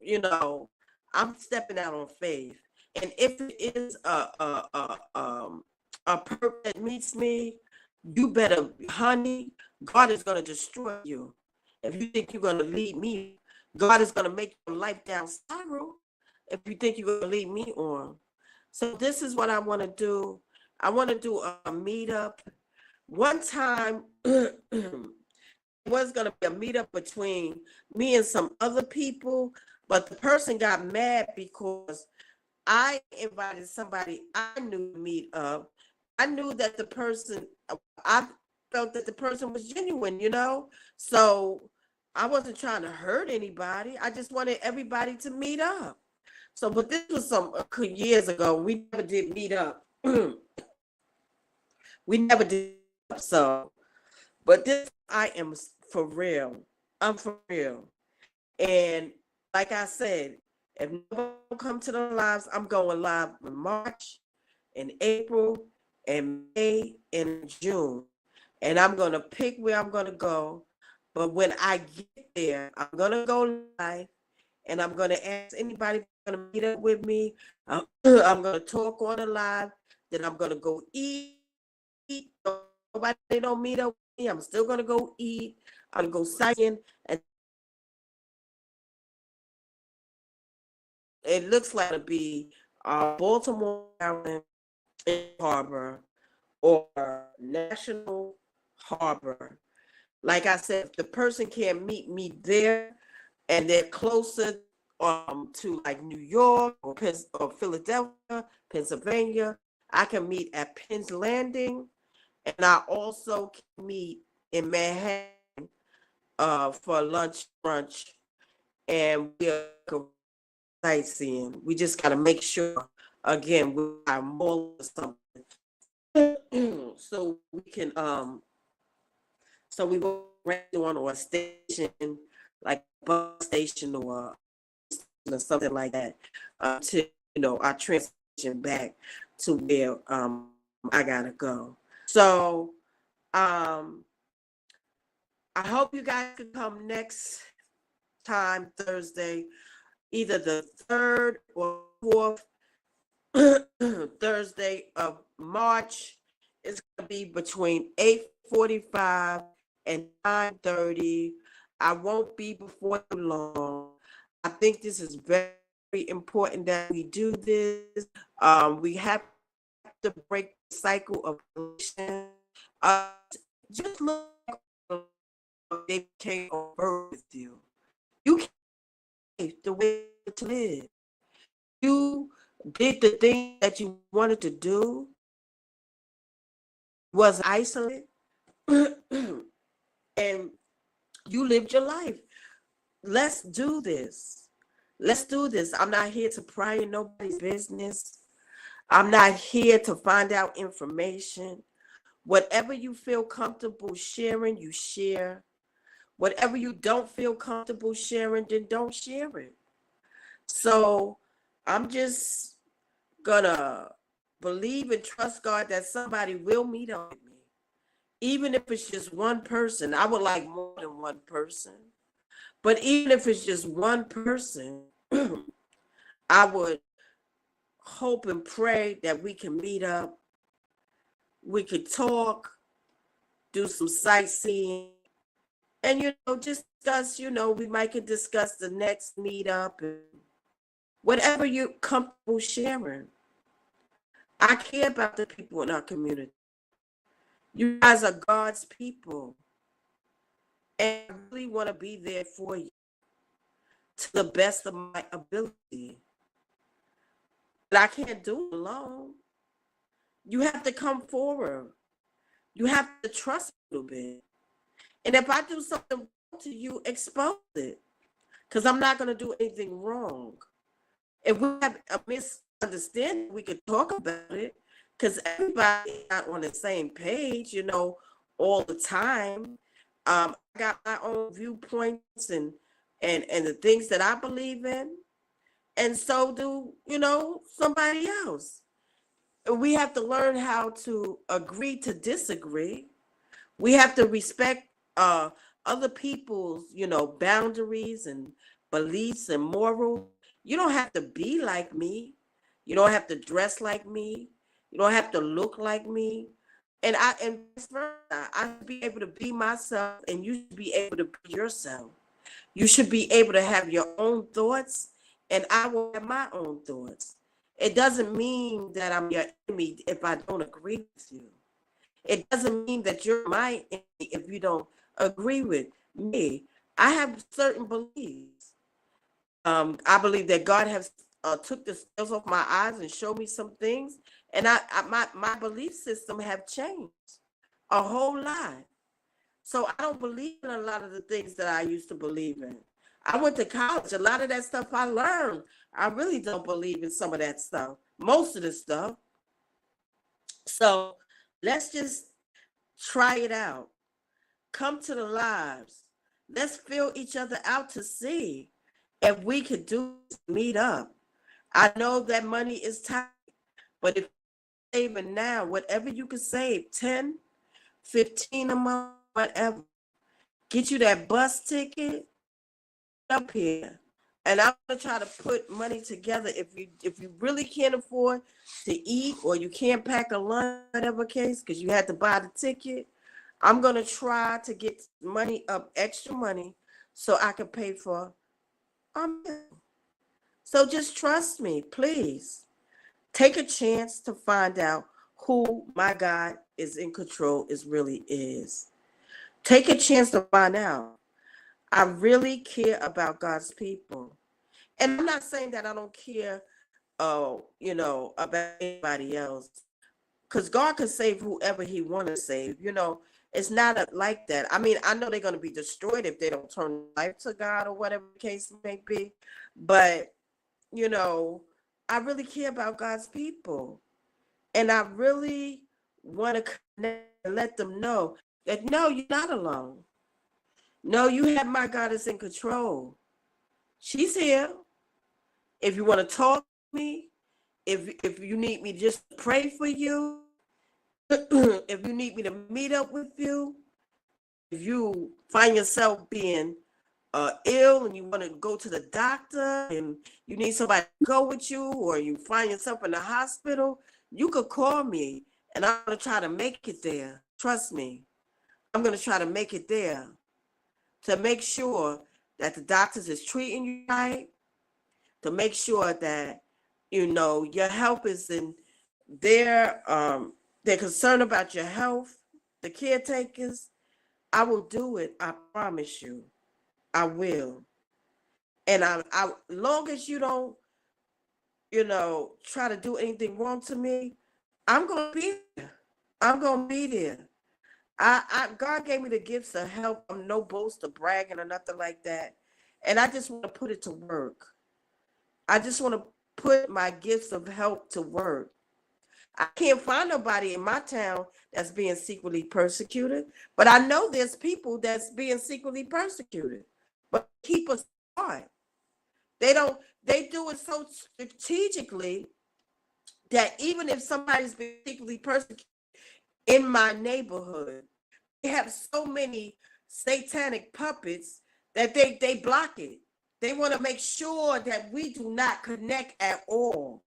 I'm stepping out on faith. And if it is a perp that meets me, you better, honey, God is going to destroy you. If you think you're going to lead me, God is going to make your life down spiral if you think you're going to lead me on. So this is what I want to do. I want to do a meetup. One time, it was going to be a meetup between me and some other people, but the person got mad because I invited somebody I knew to meet up. I knew that I felt that the person was genuine, So I wasn't trying to hurt anybody. I just wanted everybody to meet up. So, but this was some years ago. We never did meet up. We never did. So, but this, I am for real. I'm for real. And like I said, if no one come to the lives, I'm going live in March, in April, and May, and June. And I'm going to pick where I'm going to go. But when I get there, I'm going to go live, and I'm going to ask anybody who's going to meet up with me. I'm going to talk on the live. Then I'm going to go eat. Nobody don't meet up with me. I'm still going to go eat. I'm going to go sign. And it looks like it'll be Baltimore, Maryland, Harbor, or National Harbor. Like I said, if the person can't meet me there and they're closer to like New York or Philadelphia, Pennsylvania, I can meet at Penn's Landing, and I also can meet in Manhattan for lunch, brunch, and we'll sightseeing. We just got to make sure, again, we are mall or something, so we can so we will rent one or a station, like a bus station or something like that, to our transition back to where I gotta go. So I hope you guys can come next time, Thursday, either the 3rd or 4th Thursday of March. It's going to be between 8:45 and 9:30. I won't be before too long. I think this is very important that we do this. We have to break the cycle of pollution. Just look like they came on birth with you. You can't the way to live. You did the thing that you wanted to do, was isolated, and you lived your life. Let's do this. Let's do this. I'm not here to pry in nobody's business. I'm not here to find out information. Whatever you feel comfortable sharing, you share. Whatever you don't feel comfortable sharing, then don't share it. So I'm just gonna believe and trust God that somebody will meet up with me. Even if it's just one person, I would like more than one person. But even if it's just one person, I would hope and pray that we can meet up. We could talk, do some sightseeing, and just discuss, we might could discuss the next meetup and whatever you're comfortable sharing. I care about the people in our community. You guys are God's people. And I really want to be there for you to the best of my ability. But I can't do it alone. You have to come forward. You have to trust a little bit. And if I do something wrong to you, expose it. Because I'm not going to do anything wrong. If we have a misunderstanding, we could talk about it. Because everybody's not on the same page, all the time. I got my own viewpoints and the things that I believe in. And so do, somebody else. We have to learn how to agree to disagree. We have to respect other people's, boundaries and beliefs and morals. You don't have to be like me. You don't have to dress like me. You don't have to look like me. And vice versa. I should be able to be myself, and you should be able to be yourself. You should be able to have your own thoughts, and I will have my own thoughts. It doesn't mean that I'm your enemy if I don't agree with you. It doesn't mean that you're my enemy if you don't agree with me. I have certain beliefs. I believe that God has took the scales off my eyes and showed me some things, and my belief system have changed a whole lot. So I don't believe in a lot of the things that I used to believe in. I went to college. A lot of that stuff I learned, I really don't believe in some of that stuff. Most of the stuff. So let's just try it out. Come to the lives. Let's fill each other out to see if we could meet up. I know that money is tight, but if you're saving now, whatever you can save, 10, 15 a month, whatever, get you that bus ticket up here. And I'm gonna try to put money together. If you really can't afford to eat, or you can't pack a lunch, whatever case, because you had to buy the ticket, I'm gonna try to get money up, extra money, so I can pay for a meal. So just trust me, please. Take a chance to find out who my God is in control really is. Take a chance to find out. I really care about God's people. And I'm not saying that I don't care, about anybody else. Because God can save whoever he want to save. It's not like that. I mean, I know they're going to be destroyed if they don't turn life to God or whatever the case may be. But, I really care about God's people. And I really want to connect and let them know that, no, you're not alone. No, you have my goddess in control. She's here. If you want to talk to me, if you need me just to pray for you, if you need me to meet up with you, if you find yourself being ill and you want to go to the doctor and you need somebody to go with you, or you find yourself in the hospital, you could call me and I'm going to try to make it there. Trust me. I'm going to try to make it there to make sure that the doctors is treating you right, to make sure that, your health is in they're concerned about your health, the caretakers. I will do it. I promise you. I will. And long as you don't, try to do anything wrong to me, I'm going to be there. I'm going to be there. God gave me the gifts of help. I'm no boast or bragging or nothing like that. And I just want to put it to work. I just want to put my gifts of help to work. I can't find nobody in my town that's being secretly persecuted, but I know there's people that's being secretly persecuted. But keep us apart. They do it so strategically that even if somebody's being secretly persecuted in my neighborhood, they have so many satanic puppets that they block it. They want to make sure that we do not connect at all.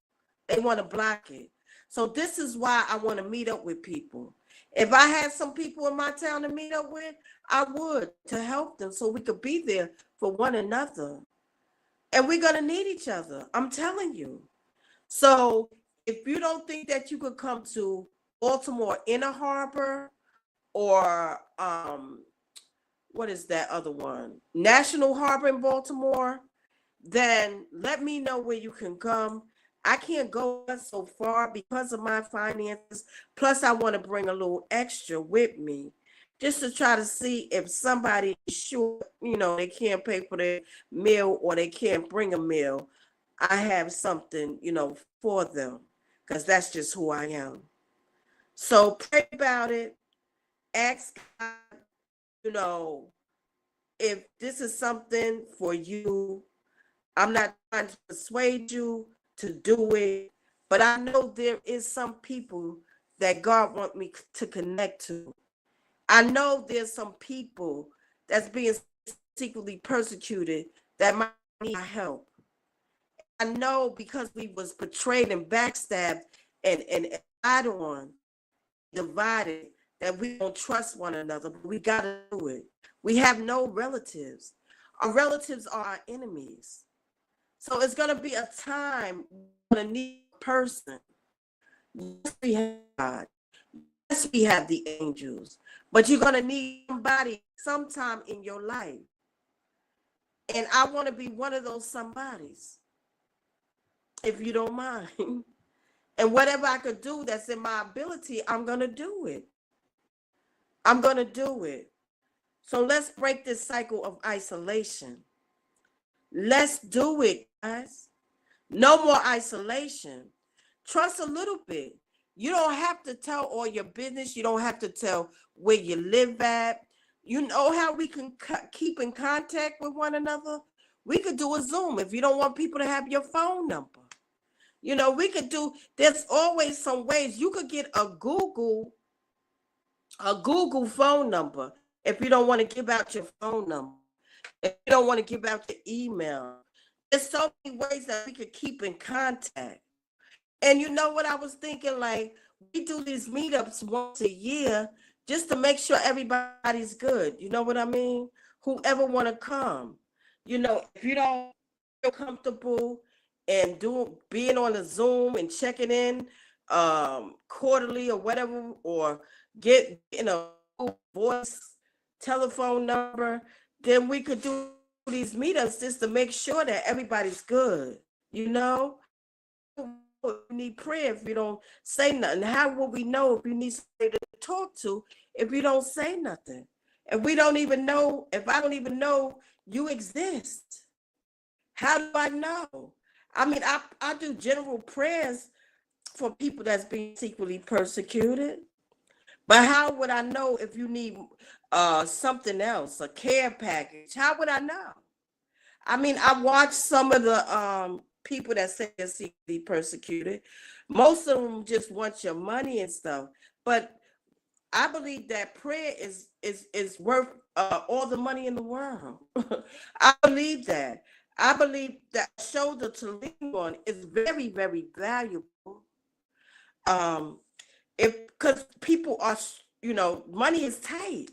They want to block it. So this is why I want to meet up with people. If I had some people in my town to meet up with, I would, to help them so we could be there for one another. And we're going to need each other. I'm telling you. So if you don't think that you could come to Baltimore Inner Harbor or what is that other one? National Harbor in Baltimore, then let me know where you can come. I can't go so far because of my finances. Plus, I want to bring a little extra with me just to try to see if somebody is sure, they can't pay for their meal or they can't bring a meal. I have something, for them because that's just who I am. So pray about it. Ask God, you know, if this is something for you. I'm not trying to persuade you to do it, but I know there is some people that God wants me to connect to. I know there's some people that's being secretly persecuted that might need my help. I know because we was betrayed and backstabbed and lied on, divided, that we don't trust one another, but we got to do it. We have no relatives. Our relatives are our enemies. So it's going to be a time we're going to need a person. Yes, we have God. Yes, we have the angels. But you're going to need somebody sometime in your life. And I want to be one of those somebodies, if you don't mind. And whatever I could do that's in my ability, I'm going to do it. I'm going to do it. So let's break this cycle of isolation. Let's do it, guys. No more isolation. Trust a little bit. You don't have to tell all your business. You don't have to tell where you live at. You know how we can keep in contact with one another? We could do a Zoom if you don't want people to have your phone number. We could do, there's always some ways. You could get a Google phone number if you don't want to give out your phone number. If you don't want to give out your email. There's so many ways that we could keep in contact. And you know what I was thinking? Like, we do these meetups once a year just to make sure everybody's good. You know what I mean? Whoever want to come. If you don't feel comfortable and being on a Zoom and checking in quarterly or whatever, or getting a voice telephone number, then we could do these meetups just to make sure that everybody's good. You need prayer if you don't say nothing. How will we know if you need somebody to talk to if you don't say nothing? If we don't even know, if I don't even know you exist, how do I know? I mean, I do general prayers for people that's being secretly persecuted. But how would I know if you need something else, a care package? How would I know? I mean, I watched some of the people that say they're secretly persecuted. Most of them just want your money and stuff. But I believe that prayer is worth all the money in the world. I believe that. I believe that shoulder to lean on is very, very valuable. Um, if because people are, money is tight.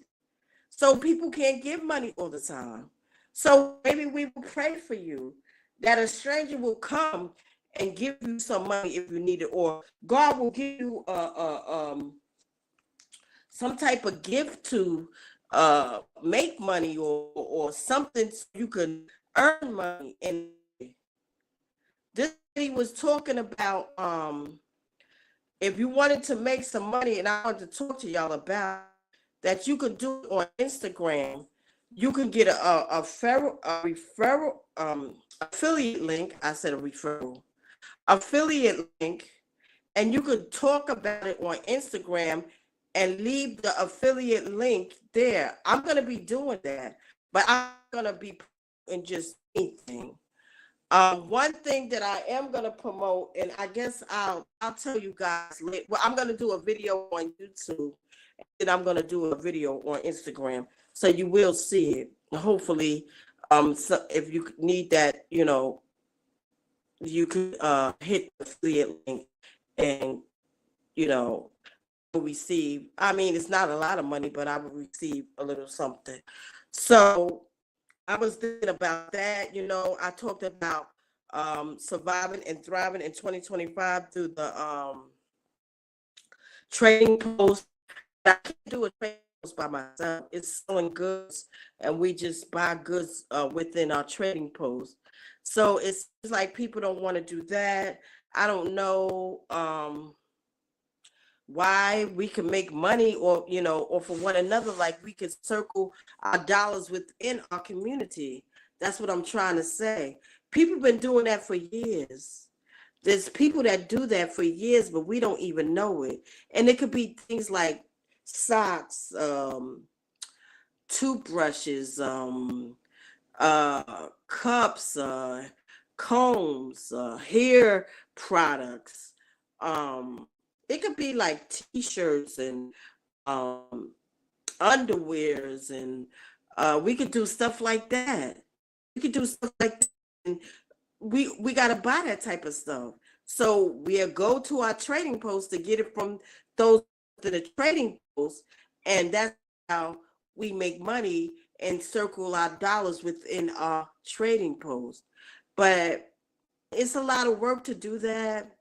So people can't give money all the time. So maybe we will pray for you that a stranger will come and give you some money if you need it, or God will give you some type of gift to make money, or something so you can earn money. And this he was talking about if you wanted to make some money, and I wanted to talk to y'all about that, you could do it on Instagram. You can get a referral affiliate link. I said a referral affiliate link, and you could talk about it on Instagram and leave the affiliate link there. I'm gonna be doing that, but I'm gonna be in just anything. One thing that I am gonna promote, and I guess I'll tell you guys later. Well, I'm gonna do a video on YouTube, and I'm gonna do a video on Instagram, so you will see it. Hopefully, so if you need that, you could hit the affiliate link, and you know receive. I mean, it's not a lot of money, but I would receive a little something. So I was thinking about that. I talked about surviving and thriving in 2025 through the trading post. I can't do a trading post by myself. It's selling goods, and we just buy goods within our trading post. So it's like people don't want to do that. I don't know. Why we can make money, or for one another, like we could circle our dollars within our community. That's what I'm trying to say. People been doing that for years. There's people that do that for years, but we don't even know it. And it could be things like socks, toothbrushes, cups, combs, hair products. It could be like t-shirts and um, underwears, and we could do stuff like that. We could do stuff like that. And we got to buy that type of stuff. So we'll go to our trading post to get it from those to the trading post, and that's how we make money and circle our dollars within our trading post. But it's a lot of work to do that.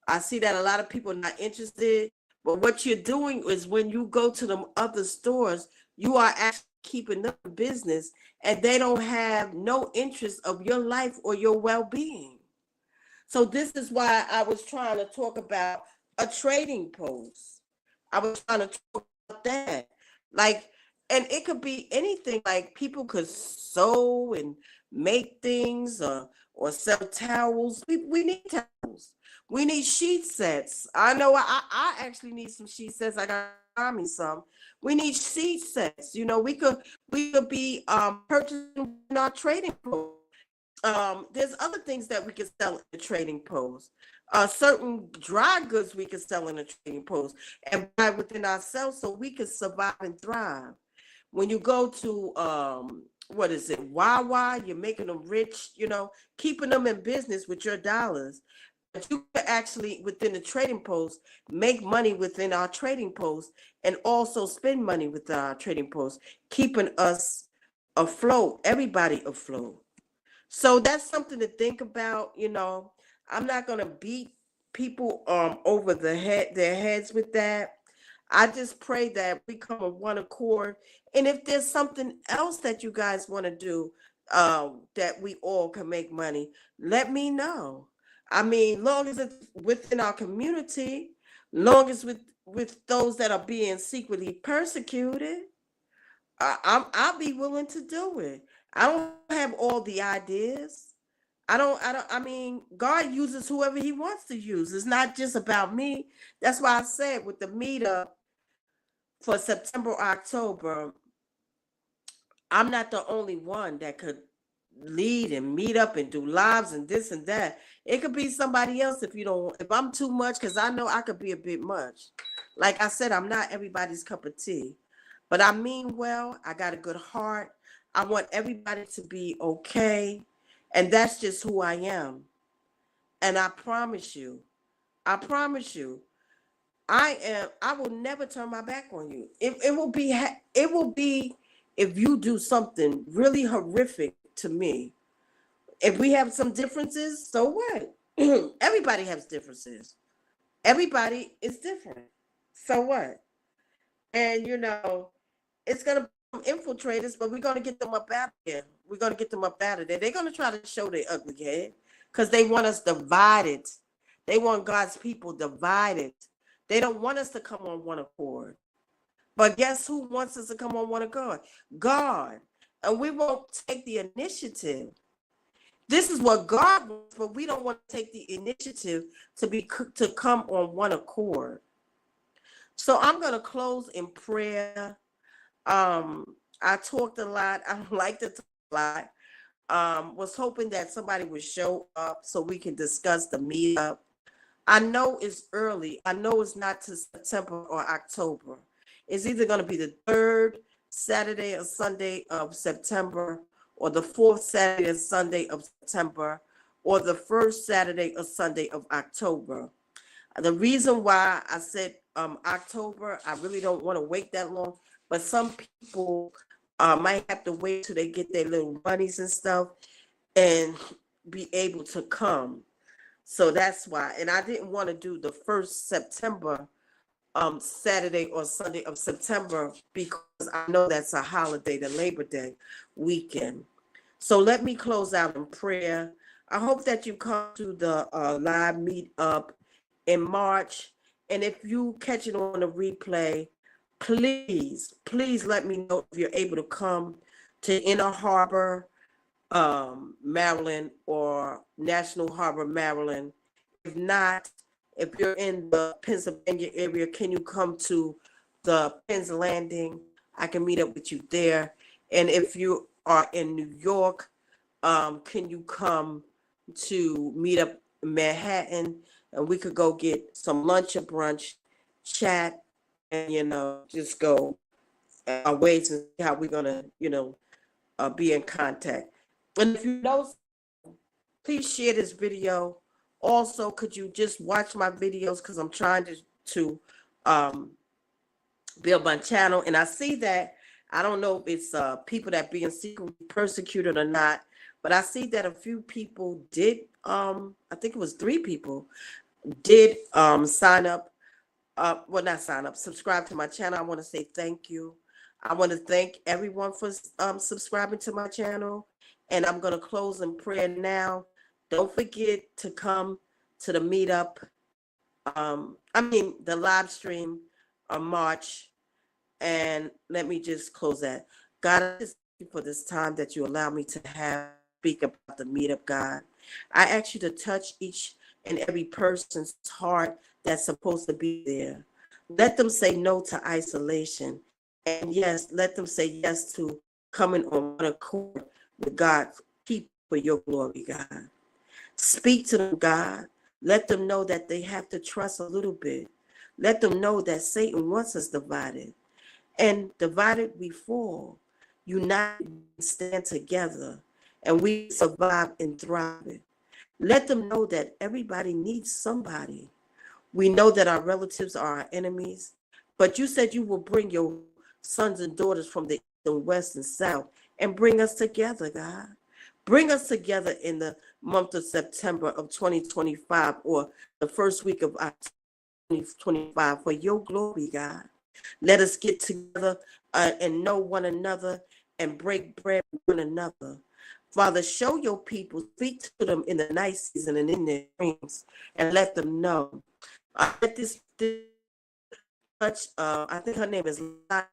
I see that a lot of people are not interested. But what you're doing is when you go to them other stores, you are actually keeping them in business, and they don't have no interest of your life or your well-being. So this is why I was trying to talk about a trading post. I was trying to talk about that. Like, and it could be anything. Like people could sew and make things, or sell towels. We need towels. We need sheet sets. I know I actually need some sheet sets. I got to buy me some. We need sheet sets. We could be purchasing in our trading post. There's other things that we can sell in the trading post. Certain dry goods we can sell in the trading post and buy within ourselves so we can survive and thrive. When you go to what is it, Wawa, you're making them rich, keeping them in business with your dollars. But you can actually, within the trading post, make money within our trading post and also spend money within our trading post, keeping us afloat, everybody afloat. So that's something to think about. I'm not gonna beat people over their heads with that. I just pray that we come on one accord. And if there's something else that you guys want to do, that we all can make money, let me know. I mean, long as it's within our community, long as with those that are being secretly persecuted, I'll be willing to do it. I don't have all the ideas. I mean, God uses whoever he wants to use. It's not just about me. That's why I said with the meetup for September or October, I'm not the only one that could lead and meet up and do lives and this and that. It could be somebody else if I'm too much, because I know I could be a bit much. Like I said, I'm not everybody's cup of tea. But I mean well, I got a good heart. I want everybody to be okay. And that's just who I am. And I promise you, I will never turn my back on you. It will be if you do something really horrific to me. If we have some differences, so what? Everybody has differences. Everybody is different. So what? And it's gonna infiltrate us, but we're gonna get them up out of here. We're gonna get them up out of there. They're gonna try to show their ugly head because they want us divided. They want God's people divided. They don't want us to come on one accord. But guess who wants us to come on one accord? God. And we won't take the initiative. This is what God wants, but we don't want to take the initiative to come on one accord. So I'm gonna close in prayer. I talked a lot. I don't like to talk a lot. Was hoping that somebody would show up so we can discuss the meetup. I know it's early. I know it's not to September or October. It's either going to be the third Saturday or Sunday of September, or the fourth Saturday or Sunday of September, or the first Saturday or Sunday of October. The reason why I said October. I really don't want to wait that long, but some people might have to wait till they get their little monies and stuff and be able to come. So that's why. And I didn't want to do the first September Saturday or Sunday of September because I know that's a holiday, the Labor Day weekend. So let me close out in prayer. I hope that you come to the live meet up in March. And if you catch it on the replay, please let me know if you're able to come to Inner Harbor, Maryland, or National Harbor, Maryland. If not, if you're in the Pennsylvania area, can you come to the Penn's Landing? I can meet up with you there. And if you are in New York, can you come to meet up in Manhattan, and we could go get some lunch or brunch, chat, and just go our ways and see how we're gonna be in contact. And if you know, please share this video. Also, could you just watch my videos, because I'm trying to um, build my channel. And I see that, I don't know if it's people that being secretly persecuted or not, but I see that a few people did, I think it was 3 people did sign up, well, not sign up, subscribe to my channel. I want to say thank you. I want to thank everyone for subscribing to my channel. And I'm going to close in prayer now. Don't forget to come to the meetup. The live stream on March. And let me just close that. God, I just thank you for this time that you allow me to have speak about the meetup, God. I ask you to touch each and every person's heart that's supposed to be there. Let them say no to isolation. And yes, let them say yes to coming on one accord with God. Keep for your glory, God. Speak to them, God. Let them know that they have to trust a little bit. Let them know that Satan wants us divided. And divided we fall. United we stand together. And we survive and thrive. Let them know that everybody needs somebody. We know that our relatives are our enemies. But you said you will bring your sons and daughters from the east and west and south and bring us together, God. Bring us together in the month of September of 2025, or the first week of October 2025, for your glory, God. Let us get together and know one another and break bread with one another. Father, show your people, speak to them in the night season and in their dreams, and let them know. Let this touch, I think her name is Lila.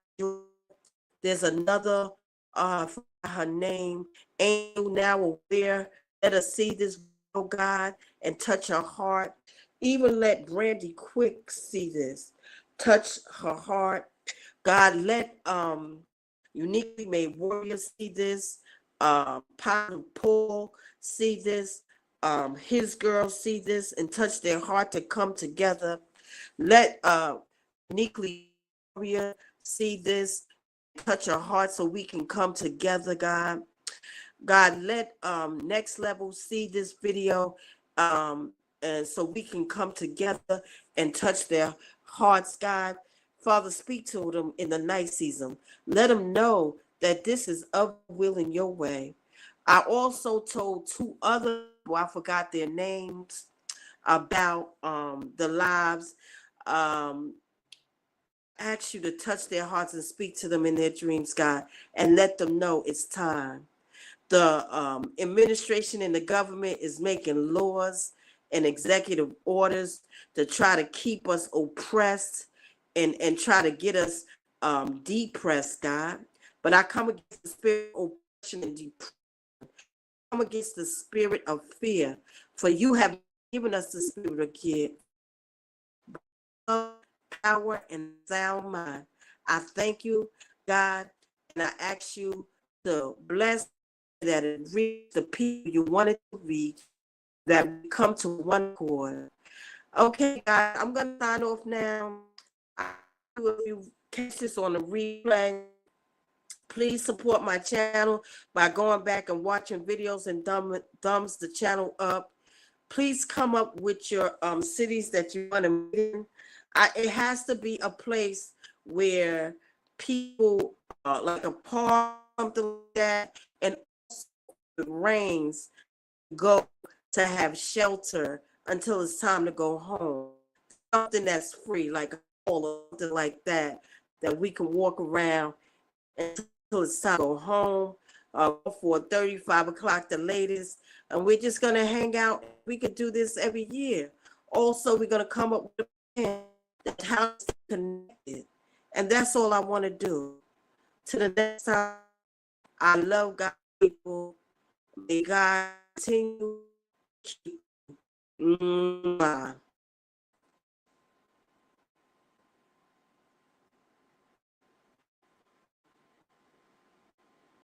There's another, her name, Angel, now aware. Let us see this, oh God, and touch her heart. Even let Brandy Quick see this. Touch her heart. God, let Uniquely Made Warriors see this. Paul see this. His girls see this and touch their heart to come together. Let Uniquely Warrior see this, touch our heart so we can come together, God. God, let Next Level see this video, and so we can come together and touch their hearts, God. Father, speak to them in the night season. Let them know that this is of will in your way. I also told 2 other people, I forgot their names, about the lives. Um, ask you to touch their hearts and speak to them in their dreams, God, and let them know it's time. The administration and the government is making laws and executive orders to try to keep us oppressed and try to get us depressed, God. But I come against the spirit of oppression and depression. I come against the spirit of fear, for you have given us the spirit of power and sound mind. I thank you, God, and I ask you to bless that it reach the people you want it to reach, that we come to one accord. Okay, God, I'm going to sign off now. If you catch this on the replay, please support my channel by going back and watching videos and thumbs the channel up. Please come up with your cities that you want to meet in. It has to be a place where people, like a park, something like that, and also if it rains, go to have shelter until it's time to go home. Something that's free, like a hall or something like that, that we can walk around until it's time to go home, for 5 o'clock the latest. And we're just going to hang out. We could do this every year. Also, we're going to come up with a plan that's how to stay connected. And that's all I want to do. To the next time, I love God, people. May God continue to keep. Mwah.